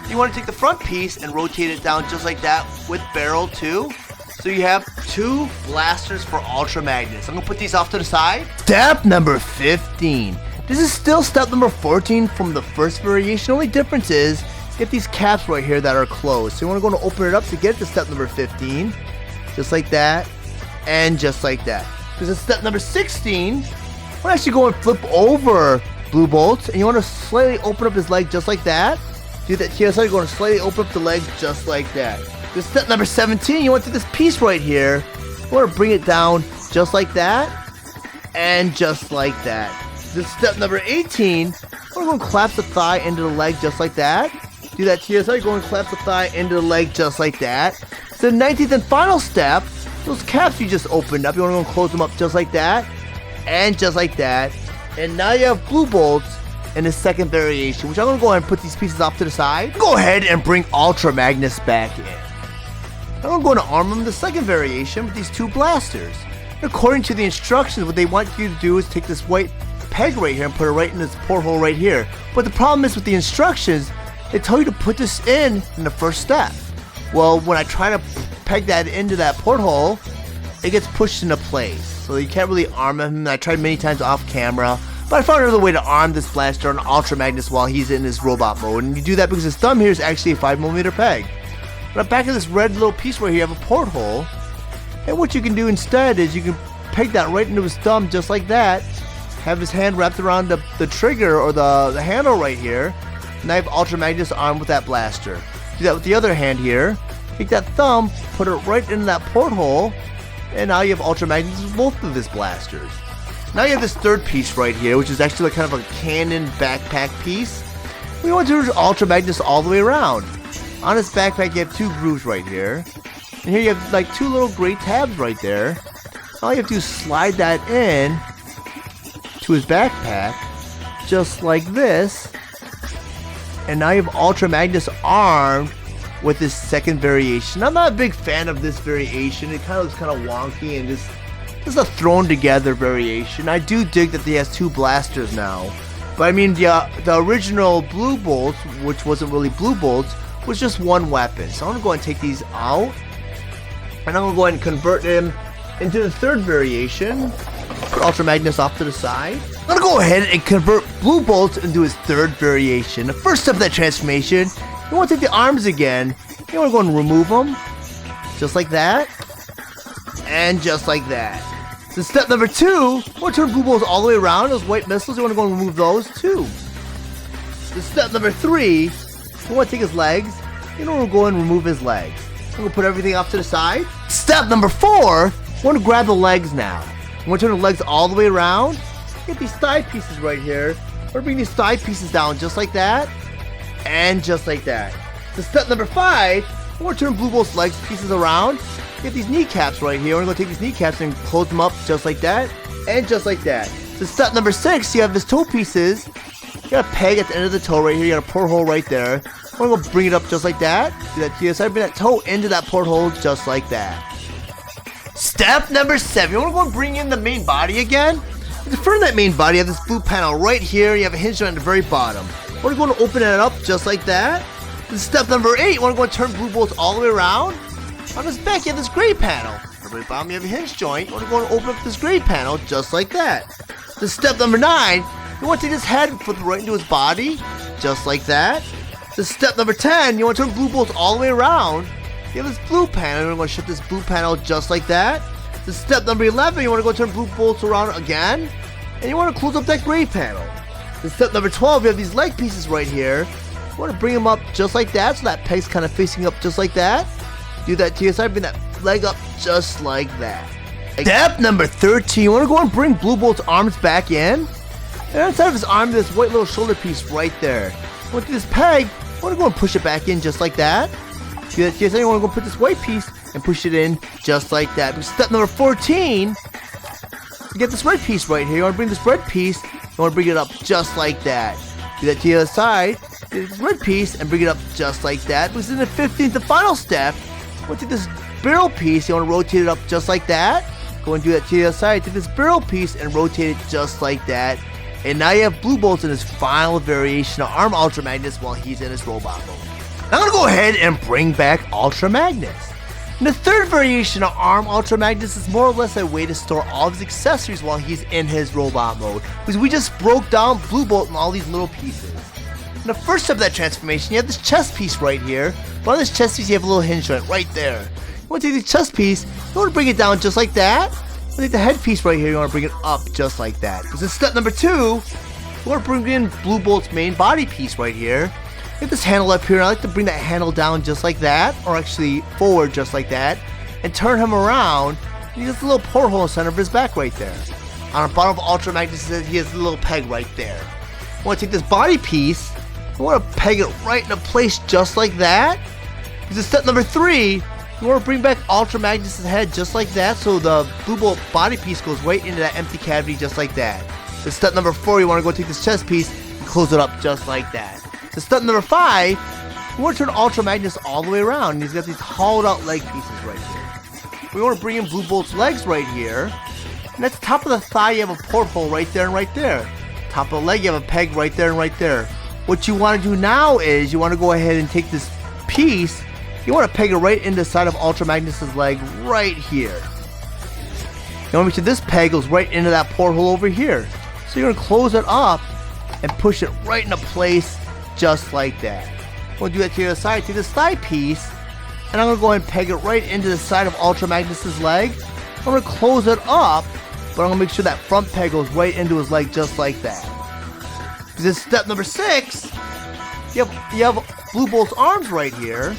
Speaker 1: You want to take the front piece and rotate it down just like that with barrel too. So you have 2 blasters for Ultra Magnus. I'm going to put these off to the side. Step number 15. This is still step number 14 from the first variation. Only difference is get these caps right here that are closed. So you want to go and open it up to get to step number 15. Just like that. And just like that. This is step number 16. We're actually going to flip over blue bolts. And you want to slightly open up his leg just like that. Do that here. So you're going to slightly open up the leg just like that. This is step number 17. You want to do this piece right here. You want to bring it down just like that. And just like that. This is step number 18. We're going to collapse the thigh into the leg just like that. Do that to yourself. You're going to collapse the thigh into the leg just like that. So the 19th and final step, those caps you just opened up, you want to go and close them up just like that. and just like that. And now you have blue bolts in the second variation, which I'm gonna go ahead and put these pieces off to the side. Go ahead and bring Ultra Magnus back in. Now I'm going to arm him the second variation with these 2 blasters. And according to the instructions, what they want you to do is take this white peg right here and put it right in this porthole right here. But the problem is with the instructions, they tell you to put this in the first step. Well, when I try to peg that into that porthole, it gets pushed into place. So you can't really arm him. I tried many times off camera, but I found another way to arm this blaster on Ultra Magnus while he's in his robot mode. And you do that because his thumb here is actually a 5mm peg. But back of this red little piece right here, you have a porthole. And what you can do instead is you can peg that right into his thumb just like that. Have his hand wrapped around the trigger or the handle right here. And I have Ultra Magnus armed with that blaster. Do that with the other hand here. Take that thumb, put it right into that porthole. And now you have Ultra Magnus with both of his blasters. Now you have this third piece right here, which is actually like kind of a cannon backpack piece. We want to do Ultra Magnus all the way around. On his backpack you have 2 grooves right here. And here you have like 2 little gray tabs right there. All you have to do is slide that in to his backpack, just like this. And now you have Ultra Magnus armed with this second variation. I'm not a big fan of this variation. It kind of looks kind of wonky and just a thrown together variation. I do dig that he has 2 blasters now. But I mean, the original blue bolts, which wasn't really blue bolts, was just 1 weapon. So I'm going to go ahead and take these out. And I'm going to go ahead and convert them into the third variation. Put Ultra Magnus off to the side. I'm going to go ahead and convert blue bolts into his third variation. The first step of that transformation, you want to take the arms again. You want to go and remove them. Just like that. And just like that. So step number 2, you want to turn blue bolts all the way around. Those white missiles, you want to go and remove those too. So step number 3, you want to take his legs. You want to go and remove his legs. I'm going to put everything off to the side. Step number 4, you want to grab the legs now. You want to turn the legs all the way around. Get these thigh pieces right here. We're going to bring these thigh pieces down just like that. And just like that. So step number 5, you want to turn blue bolt's legs pieces around. Get these kneecaps right here. We're going to take these kneecaps and close them up just like that. And just like that. So step number 6, you have his toe pieces. You got a peg at the end of the toe right here. You got a porthole right there. We're going to bring it up just like that. Do that to the side. Bring that toe into that porthole just like that. Step number 7. You want to go and bring in the main body again. In front of that main body, you have this blue panel right here. You have a hinge joint at the very bottom. We're going to open it up just like that. And step number 8. You want to go and turn blue bolts all the way around. On this back, you have this gray panel. At the very bottom, you have a hinge joint. You want to go and open up this gray panel just like that. So step number 9. You want to take his head and flip it right into his body, just like that. So step number 10, you want to turn blue bolts all the way around. You have this blue panel, you're going to shut this blue panel just like that. So step number 11, you want to go turn blue bolts around again. And you want to close up that gray panel. So step number 12, you have these leg pieces right here. You want to bring them up just like that, so that peg's kind of facing up just like that. Do that to your side, bring that leg up just like that. Step number 13, you want to go and bring blue bolt's arms back in. And inside of his arm, this white little shoulder piece right there. With this peg, you want to go and push it back in just like that. Do that to your side, you want to go put this white piece and push it in just like that. But step number 14, you get this red piece right here. You want to bring this red piece, you want to bring it up just like that. Do that to the other side, get this red piece and bring it up just like that. Because in the 15th, the final step, you want to take this barrel piece, you want to rotate it up just like that. Go and do that to the other side. Take this barrel piece and rotate it just like that. And now you have blue bolts in his final variation of Arm Ultra Magnus while he's in his robot mode. Now I'm going to go ahead and bring back Ultra Magnus. And the third variation of Arm Ultra Magnus is more or less a way to store all of his accessories while he's in his robot mode. Because we just broke down Blue Bolt in all these little pieces. In the first step of that transformation, you have this chest piece right here. But on this chest piece, you have a little hinge joint right there. You want to take the chest piece, you want to bring it down just like that. You take the head piece right here, you want to bring it up just like that. Because in step number 2, you want to bring in Blue Bolt's main body piece right here. Get this handle up here, and I like to bring that handle down just like that, or actually forward just like that, and turn him around. And he has a little porthole in the center of his back right there. On the bottom of Ultra Magnus, he has a little peg right there. You want to take this body piece, you want to peg it right into place just like that. Because in step number 3, you You want to bring back Ultra Magnus' head just like that, so the Blue Bolt body piece goes right into that empty cavity just like that. So step number 4, you want to go take this chest piece and close it up just like that. So step number 5, you want to turn Ultra Magnus all the way around, and he's got these hollowed out leg pieces right here. We want to bring in Blue Bolt's legs right here, and at the top of the thigh you have a porthole right there and right there. Top of the leg you have a peg right there and right there. What you want to do now is you want to go ahead and take this piece, you want to peg it right into the side of Ultra Magnus' leg right here. You want to make sure this peg goes right into that porthole over here. So you're going to close it up and push it right into place just like that. We'll do that to the other side. Take this thigh piece, and I'm going to go ahead and peg it right into the side of Ultra Magnus' leg. I'm going to close it up, but I'm going to make sure that front peg goes right into his leg just like that. This is step number 6. You have Blue Bolt's arms right here.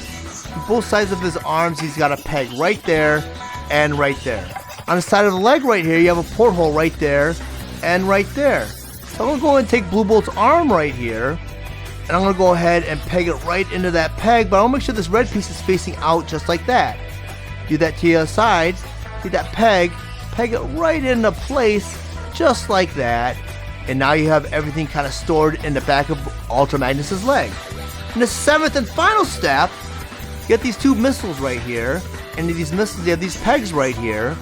Speaker 1: On both sides of his arms, he's got a peg right there and right there. On the side of the leg right here, you have a porthole right there and right there. So I'm going to go ahead and take Blue Bolt's arm right here, and I'm going to go ahead and peg it right into that peg, but I'll make sure this red piece is facing out just like that. Do that to the other side. Take that peg it right into place just like that, and now you have everything kind of stored in the back of Ultra Magnus' leg. In the 7th and final step, you get these 2 missiles right here, and these missiles, you have these pegs right here.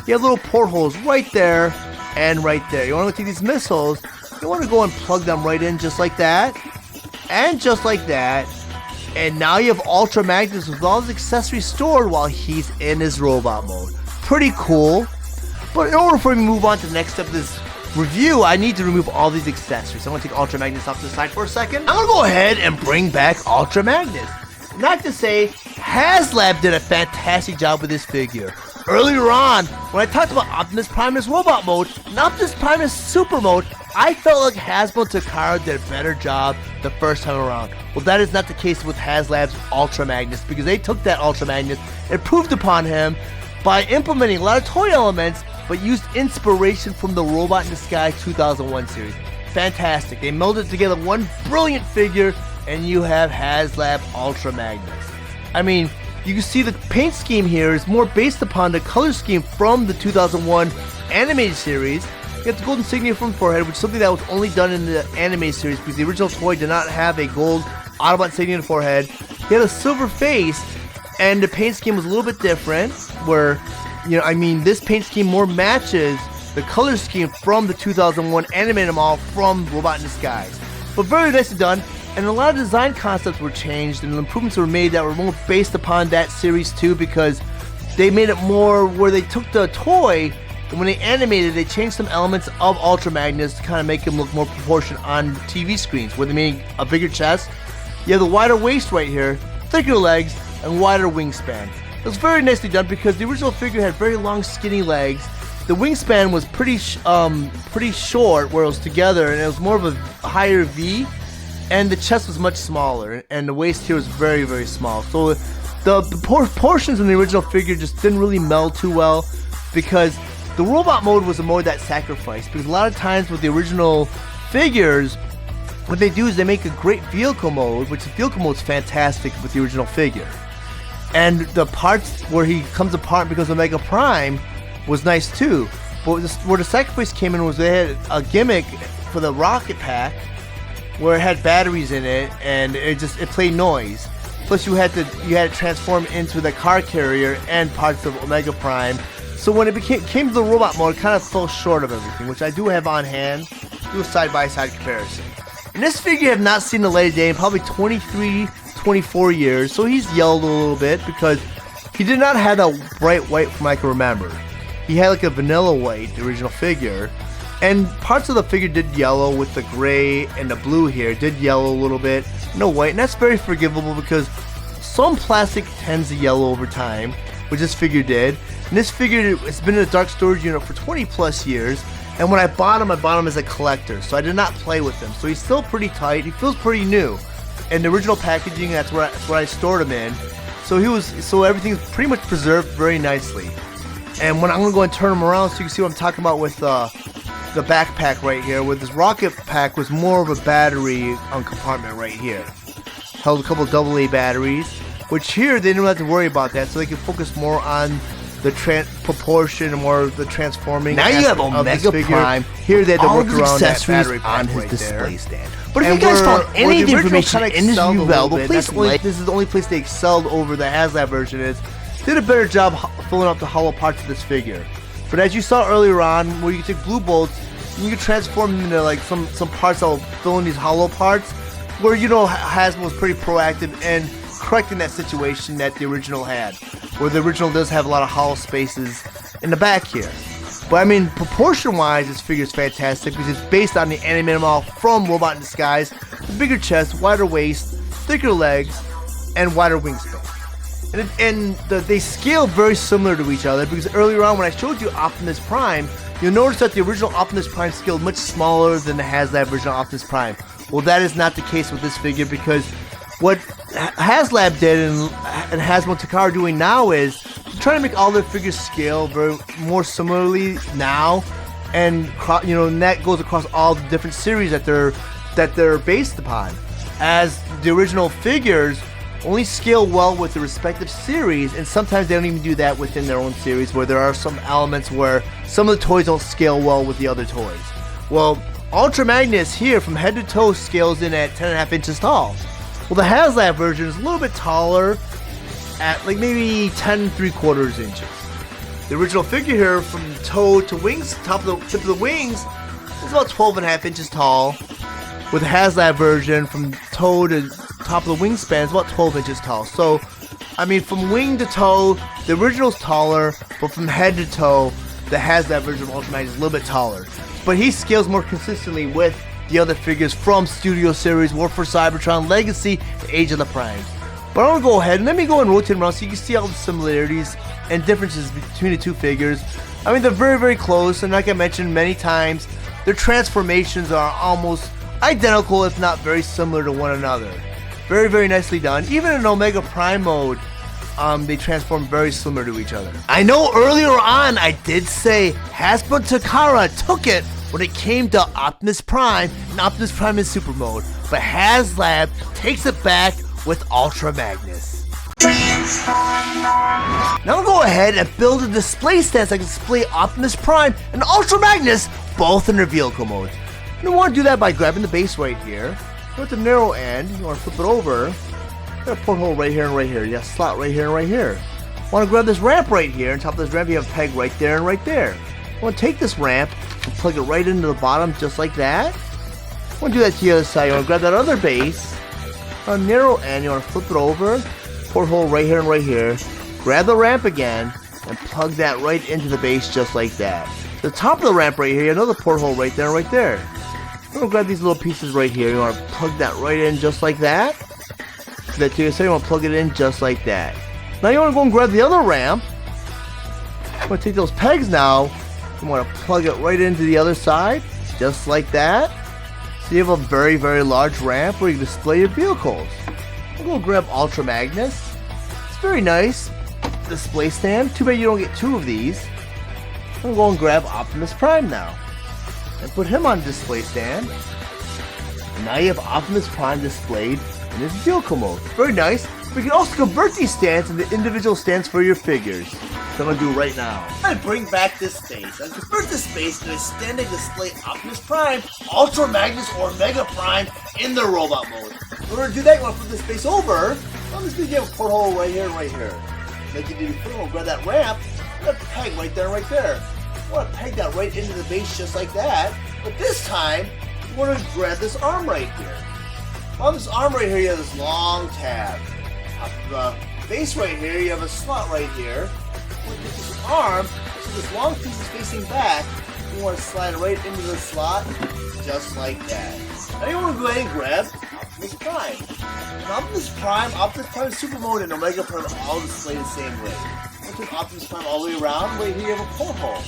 Speaker 1: You have little portholes right there and right there. You want to take these missiles, you want to go and plug them right in just like that, and just like that, and now you have Ultra Magnus with all his accessories stored while he's in his robot mode. Pretty cool, but in order for me to move on to the next step of this review, I need to remove all these accessories. So I'm going to take Ultra Magnus off to the side for a second. I'm going to go ahead and bring back Ultra Magnus. Not to say HasLab did a fantastic job with this figure. Earlier on, when I talked about Optimus Primus Robot Mode and Optimus Primus Super Mode, I felt like Hasbro and Takara did a better job the first time around. Well, that is not the case with HasLab's Ultra Magnus, because they took that Ultra Magnus and improved upon him by implementing a lot of toy elements, but used inspiration from the Robot in Disguise 2001 series. Fantastic. They melded together one brilliant figure, and you have HasLab Ultra Magnus. I mean, you can see the paint scheme here is more based upon the color scheme from the 2001 animated series. You have the gold insignia from forehead, which is something that was only done in the animated series because the original toy did not have a gold Autobot insignia in the forehead. He had a silver face, and the paint scheme was a little bit different, where, this paint scheme more matches the color scheme from the 2001 animated model from Robot in Disguise. But very nicely done, and a lot of design concepts were changed, and improvements were made that were more based upon that series too, because they made it more where they took the toy, and when they animated, they changed some elements of Ultra Magnus to kind of make him look more proportioned on TV screens, where they made a bigger chest. You have the wider waist right here, thicker legs, and wider wingspan. It was very nicely done because the original figure had very long, skinny legs. The wingspan was pretty short, where it was together, and it was more of a higher V. And the chest was much smaller, and the waist here was very, very small. So the proportions in the original figure just didn't really meld too well, because the robot mode was a mode that sacrificed. Because a lot of times with the original figures, what they do is they make a great vehicle mode, which the vehicle mode is fantastic with the original figure. And the parts where he comes apart because of Omega Prime was nice too. But where the sacrifice came in was they had a gimmick for the rocket pack, where it had batteries in it, and it played noise. Plus you had to transform into the car carrier and parts of Omega Prime. So when it came to the robot mode, it kind of fell short of everything, which I do have on hand. Do a side-by-side comparison. And this figure have not seen the light of day in probably 23, 24 years, so he's yellowed a little bit because he did not have that bright white from I can remember. He had like a vanilla white, the original figure. And parts of the figure did yellow with the gray and the blue here. Did yellow a little bit. No white. And that's very forgivable because some plastic tends to yellow over time, which this figure did. And this figure has been in a dark storage unit for 20 plus years. And when I bought him as a collector. So I did not play with him. So he's still pretty tight. He feels pretty new. And the original packaging, that's where I stored him in. So everything's pretty much preserved very nicely. And when I'm going to go and turn him around so you can see what I'm talking about with the backpack right here, where this rocket pack was more of a battery compartment right here. Held a couple AA batteries. which here they don't have to worry about that, so they can focus more on the proportion and more of the transforming. Now you have Omega Prime. Here they had to work around that battery on his display stand. But if you guys found any of the information in this review valuable, please this is the only place they excelled over the HasLab version is did a better job filling up the hollow parts of this figure. But as you saw earlier on, where you can take blue bolts, and you can transform them into like some parts that will fill in these hollow parts, where Hasbro was pretty proactive in correcting that situation that the original had, where the original does have a lot of hollow spaces in the back here. But I mean, proportion-wise, this figure is fantastic because it's based on the animated model from Robot in Disguise, the bigger chest, wider waist, thicker legs, and wider wingspan. And they scale very similar to each other because earlier on when I showed you Optimus Prime, you'll notice that the original Optimus Prime scaled much smaller than the HasLab version of Optimus Prime. Well, that is not the case with this figure because what HasLab did and Hasbro and Takara are doing now is trying to make all their figures scale very more similarly now, and that goes across all the different series that they're based upon. As the original figures only scale well with the respective series, and sometimes they don't even do that within their own series, where there are some elements where some of the toys don't scale well with the other toys. Well, Ultra Magnus here from head to toe scales in at 10.5 inches tall. Well, the HasLab version is a little bit taller at like maybe 10 3/4 inches. The original figure here from toe to wings, tip of the wings, is about 12.5 inches tall. With the HasLab version from toe to top of the wingspan is about 12 inches tall. So, I mean, from wing to toe, the original's taller, but from head to toe, the HasLab version of Ultra Magnus is a little bit taller. But he scales more consistently with the other figures from Studio Series, War for Cybertron, Legacy, and Age of the Primes. But I'm going to go ahead and let me go and rotate around so you can see all the similarities and differences between the two figures. I mean, they're very, very close, and like I mentioned many times, their transformations are almost identical, if not very similar to one another. Very, very nicely done. Even in Omega Prime mode, they transform very similar to each other. I know earlier on I did say Hasbro and Takara took it when it came to Optimus Prime and Optimus Prime in Super Mode, but HasLab takes it back with Ultra Magnus. Now I'll go ahead and build a display stand so I can display Optimus Prime and Ultra Magnus both in their vehicle mode. And you want to do that by grabbing the base right here. With the narrow end, you want to flip it over. Got a porthole right here and right here. You got a slot right here and right here. Want to grab this ramp right here. On top of this ramp, you have a peg right there and right there. Want to take this ramp and plug it right into the bottom just like that. Want to do that to the other side. You want to grab that other base. On a narrow end, you want to flip it over. Porthole right here and right here. Grab the ramp again and plug that right into the base just like that. The top of the ramp right here, another porthole right there and right there. You want to grab these little pieces right here. You want to plug that right in just like that. That to your side, you want to plug it in just like that. Now you want to go and grab the other ramp. You want to take those pegs now. You want to plug it right into the other side, just like that. So you have a very, very large ramp where you can display your vehicles. I'm going to grab Ultra Magnus. It's very nice display stand. Too bad you don't get two of these. I'm going to go and grab Optimus Prime now and put him on display stand. And now you have Optimus Prime displayed in his vehicle mode. Very nice. We can also convert these stands into individual stands for your figures. So I'm going to do right now. I bring back this space. I convert this space into a standing display Optimus Prime, Ultra Magnus, or Mega Prime in the robot mode. In order to do that, you want to flip this space over. On this space, you have a porthole right here and right here. Like you did before, we'll grab that ramp. You have a peg right there and right there. You want to peg that right into the base just like that. But this time, you want to grab this arm right here. On this arm right here, you have this long tab. On the base right here, you have a slot right here. You want to get this arm, so this long piece is facing back. You want to slide it right into the slot, just like that. Now you want to go ahead and grab Optimus Prime. And Optimus Prime Super Mode, and Omega Prime all displayed the same way. You take Optimus Prime all the way around. Right here, you have a porthole.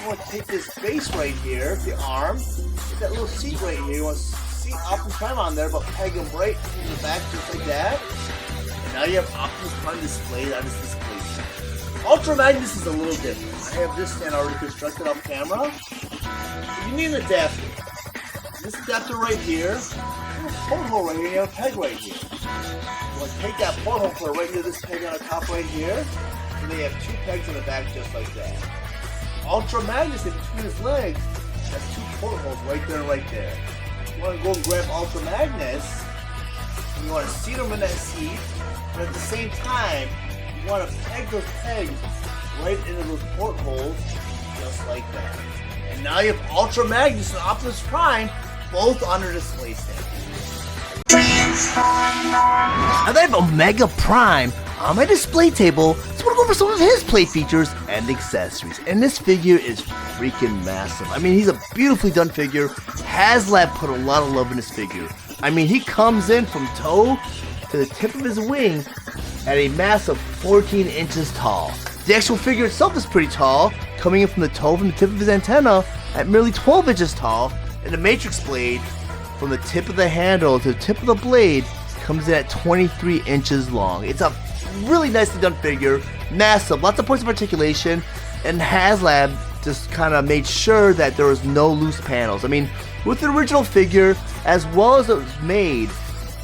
Speaker 1: You want to take this base right here, the arm, get that little seat right here. You want to seat Optimus Prime on there, but peg him right into the back just like that. And now you have Optimus Prime displayed on this display stand. Ultra Magnus is a little different. I have this stand already constructed off camera. But you need an adapter. This adapter right here, you have a porthole right here, you have a peg right here. We'll take that porthole for right near this peg on the top right here. And they have two pegs on the back just like that. Ultra Magnus in between his legs has two portholes right there and right there. You want to go and grab Ultra Magnus, and you want to seat him in that seat, but at the same time, you want to peg those pegs right into those portholes just like that. And now you have Ultra Magnus and Optimus Prime both on their display stand. Now that I have Omega Prime on my display table, so we'll go over some of his play features and accessories. And this figure is freaking massive. I mean, he's a beautifully done figure. HasLab put a lot of love in this figure. I mean, he comes in from toe to the tip of his wing at a massive 14 inches tall. The actual figure itself is pretty tall, coming in from the toe from the tip of his antenna at merely 12 inches tall, and the Matrix blade from the tip of the handle to the tip of the blade comes in at 23 inches long. It's a really nicely done figure, massive, lots of points of articulation, and HasLab just kind of made sure that there was no loose panels. I mean, with the original figure, as well as it was made,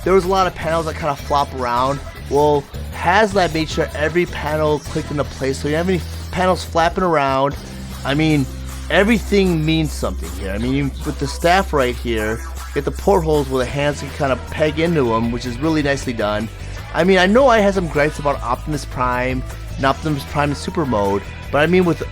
Speaker 1: there was a lot of panels that kind of flop around. Well, HasLab made sure every panel clicked into place, so you don't have any panels flapping around. I mean, everything means something here. I mean, with the staff right here, get the portholes where the hands can kind of peg into them, which is really nicely done. I mean, I know I had some gripes about Optimus Prime and Optimus Prime in Super Mode, but I mean with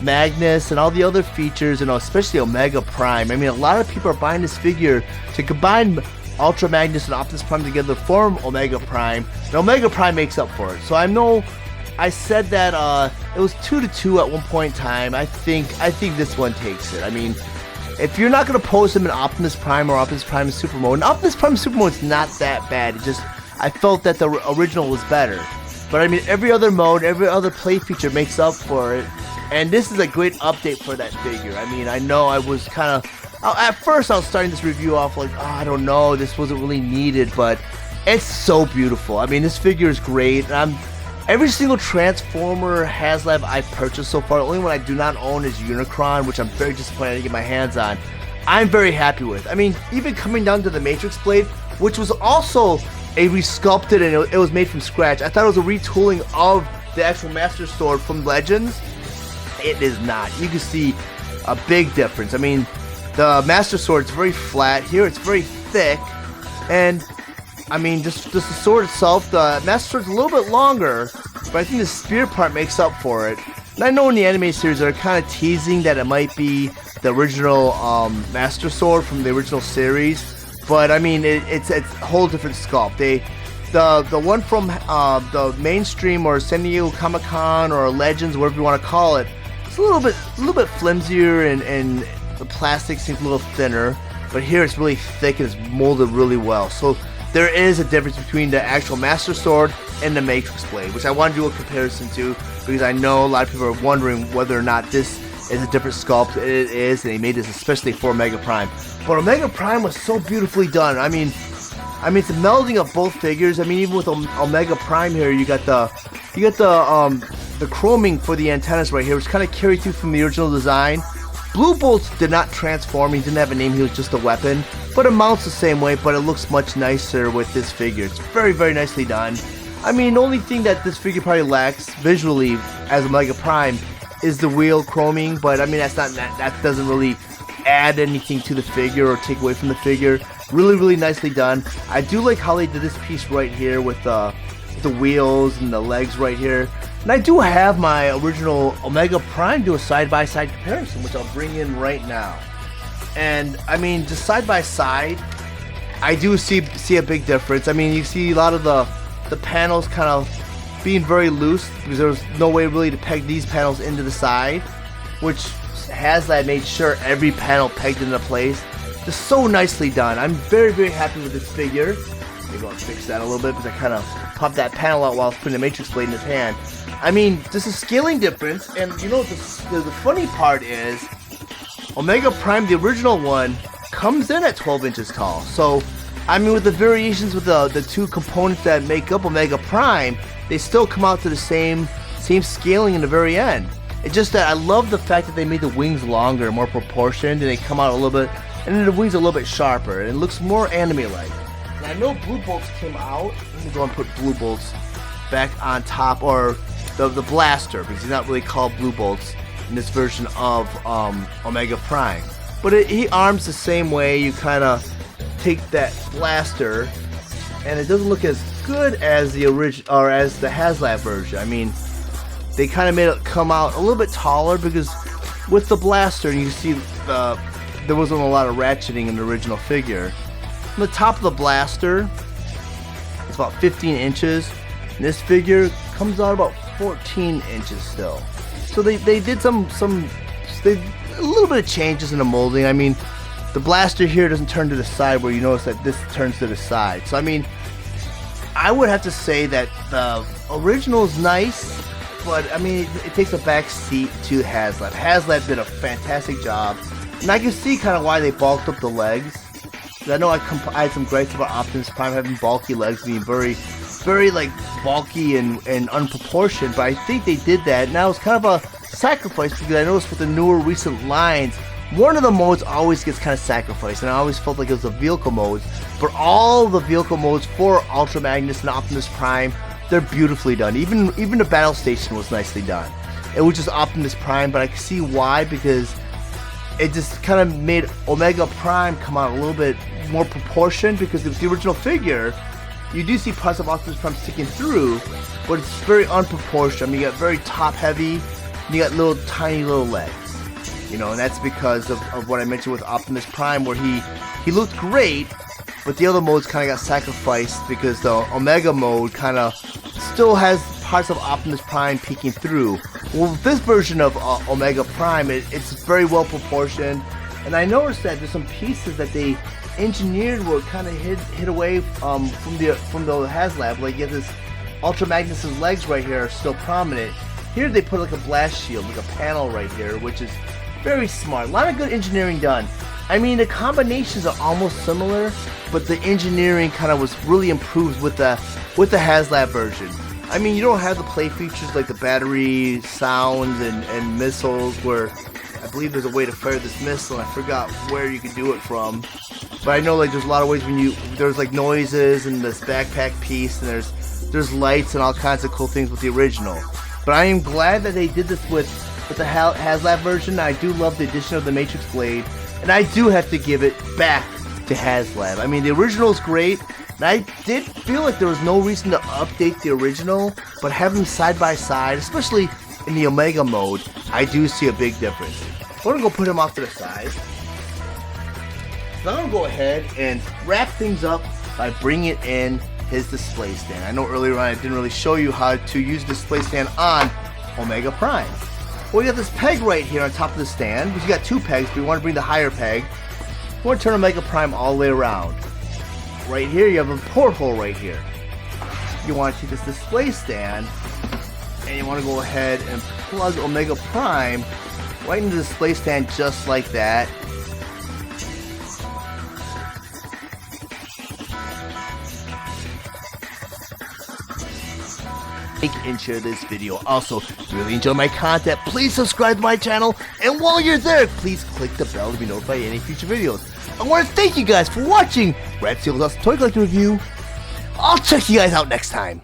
Speaker 1: Magnus and all the other features, and especially Omega Prime, I mean, a lot of people are buying this figure to combine Ultra Magnus and Optimus Prime together to form Omega Prime, and Omega Prime makes up for it. So I know I said that it was 2-2 at one point in time. I think this one takes it. I mean, if you're not going to pose him in Optimus Prime or Optimus Prime in Super Mode, and Optimus Prime in Super Mode is not that bad. It just, I felt that the original was better. But I mean, every other mode, every other play feature makes up for it. And this is a great update for that figure. I mean, I know I was kind of, at first I was starting this review off like, oh, I don't know, this wasn't really needed, but it's so beautiful. I mean, this figure is great. And every single Transformer HasLab I've purchased so far, the only one I do not own is Unicron, which I'm very disappointed to get my hands on. I'm very happy with. I mean, even coming down to the Matrix blade, which was also a resculpted, and it was made from scratch. I thought it was a retooling of the actual Master Sword from Legends. It is not. You can see a big difference. I mean, the Master Sword is very flat. Here it's very thick, and I mean, just the sword itself, the Master Sword's a little bit longer, but I think the spear part makes up for it. And I know in the anime series they're kind of teasing that it might be the original Master Sword from the original series, but I mean, it's a whole different sculpt. The one from the mainstream or San Diego Comic-Con or Legends, whatever you want to call it, it's a little bit flimsier, and the plastic seems a little thinner. But here it's really thick and it's molded really well. So there is a difference between the actual Master Sword and the Matrix blade, which I want to do a comparison to, because I know a lot of people are wondering whether or not this is a different sculpt. It is, and they made this especially for Omega Prime. But Omega Prime was so beautifully done. I mean, it's a melding of both figures. I mean, even with Omega Prime here, you got the chroming for the antennas right here, which kind of carried through from the original design. Blue Bolt did not transform. He didn't have a name. He was just a weapon. But it mounts the same way, but it looks much nicer with this figure. It's very, very nicely done. I mean, the only thing that this figure probably lacks visually as Omega Prime is the wheel chroming. But I mean, that doesn't really add anything to the figure or take away from the figure. Really, really nicely done. I do like how they did this piece right here with the wheels and the legs right here. And I do have my original Omega Prime do a side-by-side comparison, which I'll bring in right now. And I mean, just side-by-side, I do see a big difference. I mean, you see a lot of the panels kind of being very loose, because there was no way really to peg these panels into the side, which HasLab made sure every panel pegged into place. Just so nicely done. I'm very, very happy with this figure. Maybe I'll fix that a little bit, because I kind of popped that panel out while I was putting the Matrix blade in his hand. I mean, there's a scaling difference, and you know, the funny part is, Omega Prime, the original one, comes in at 12 inches tall. So, I mean, with the variations with the two components that make up Omega Prime, they still come out to the same scaling in the very end. It's just that I love the fact that they made the wings longer, more proportioned, and they come out a little bit, and then the wings are a little bit sharper, and it looks more anime-like. And I know blue bolts came out. Let me go and put blue bolts back on top, or the blaster, because he's not really called blue bolts in this version of Omega Prime. But he arms the same way. You kind of take that blaster, and it doesn't look as good as the original, or as the HasLab version. I mean, they kind of made it come out a little bit taller, because with the blaster, you see there wasn't a lot of ratcheting in the original figure. On the top of the blaster, it's about 15 inches. And this figure comes out about 14 inches still. So they did a little bit of changes in the molding. I mean, the blaster here doesn't turn to the side, where you notice that this turns to the side. So I mean, I would have to say that the original is nice, but I mean, it takes a back seat to HasLab. HasLab did a fantastic job, and I can see kind of why they bulked up the legs. I know I had some gripes about Optimus Prime having bulky legs, being very like bulky and unproportioned, but I think they did that, and that was kind of a sacrifice, because I noticed with the newer recent lines, one of the modes always gets kind of sacrificed, and I always felt like it was the vehicle modes. But all the vehicle modes for Ultra Magnus and Optimus Prime, they're beautifully done. Even the battle station was nicely done. It was just Optimus Prime, but I can see why, because it just kind of made Omega Prime come out a little bit more proportioned, because with the original figure, you do see parts of Optimus Prime sticking through, but it's very unproportioned. I mean, you got very top heavy, and you got little tiny little legs. You know, and that's because of what I mentioned with Optimus Prime, where he looked great, but the other modes kind of got sacrificed, because the Omega mode kind of still has parts of Optimus Prime peeking through. Well, with this version of Omega Prime, it's very well proportioned, and I noticed that there's some pieces that they engineered were kind of hid away from the HasLab. Like, you get this Ultra Magnus's legs right here are still prominent. Here they put like a blast shield, like a panel right here, which is very smart. A lot of good engineering done. I mean, the combinations are almost similar, but the engineering kind of was really improved with the HasLab version. I mean, you don't have the play features like the battery, sounds, and missiles, where I believe there's a way to fire this missile, and I forgot where you can do it from. But I know like there's a lot of ways there's like noises and this backpack piece, and there's lights and all kinds of cool things with the original. But I am glad that they did this with the HasLab version. I do love the addition of the Matrix Blade, and I do have to give it back to HasLab. I mean, the original is great, and I did feel like there was no reason to update the original, but having them side by side, especially in the Omega mode, I do see a big difference. We're gonna go put him off to the side. So I'm gonna go ahead and wrap things up by bringing in his display stand. I know earlier on I didn't really show you how to use display stand on Omega Prime. Well, we got this peg right here on top of the stand, because you got two pegs, but we want to bring the higher peg. We want to turn Omega Prime all the way around. Right here, you have a porthole right here. You want to take this display stand, and you want to go ahead and plug Omega Prime right into the display stand just like that. Like and share this video. Also, if you really enjoy my content, please subscribe to my channel, and while you're there, please click the bell to be notified of any future videos. I want to thank you guys for watching Steele's Toy Collector Review. I'll check you guys out next time.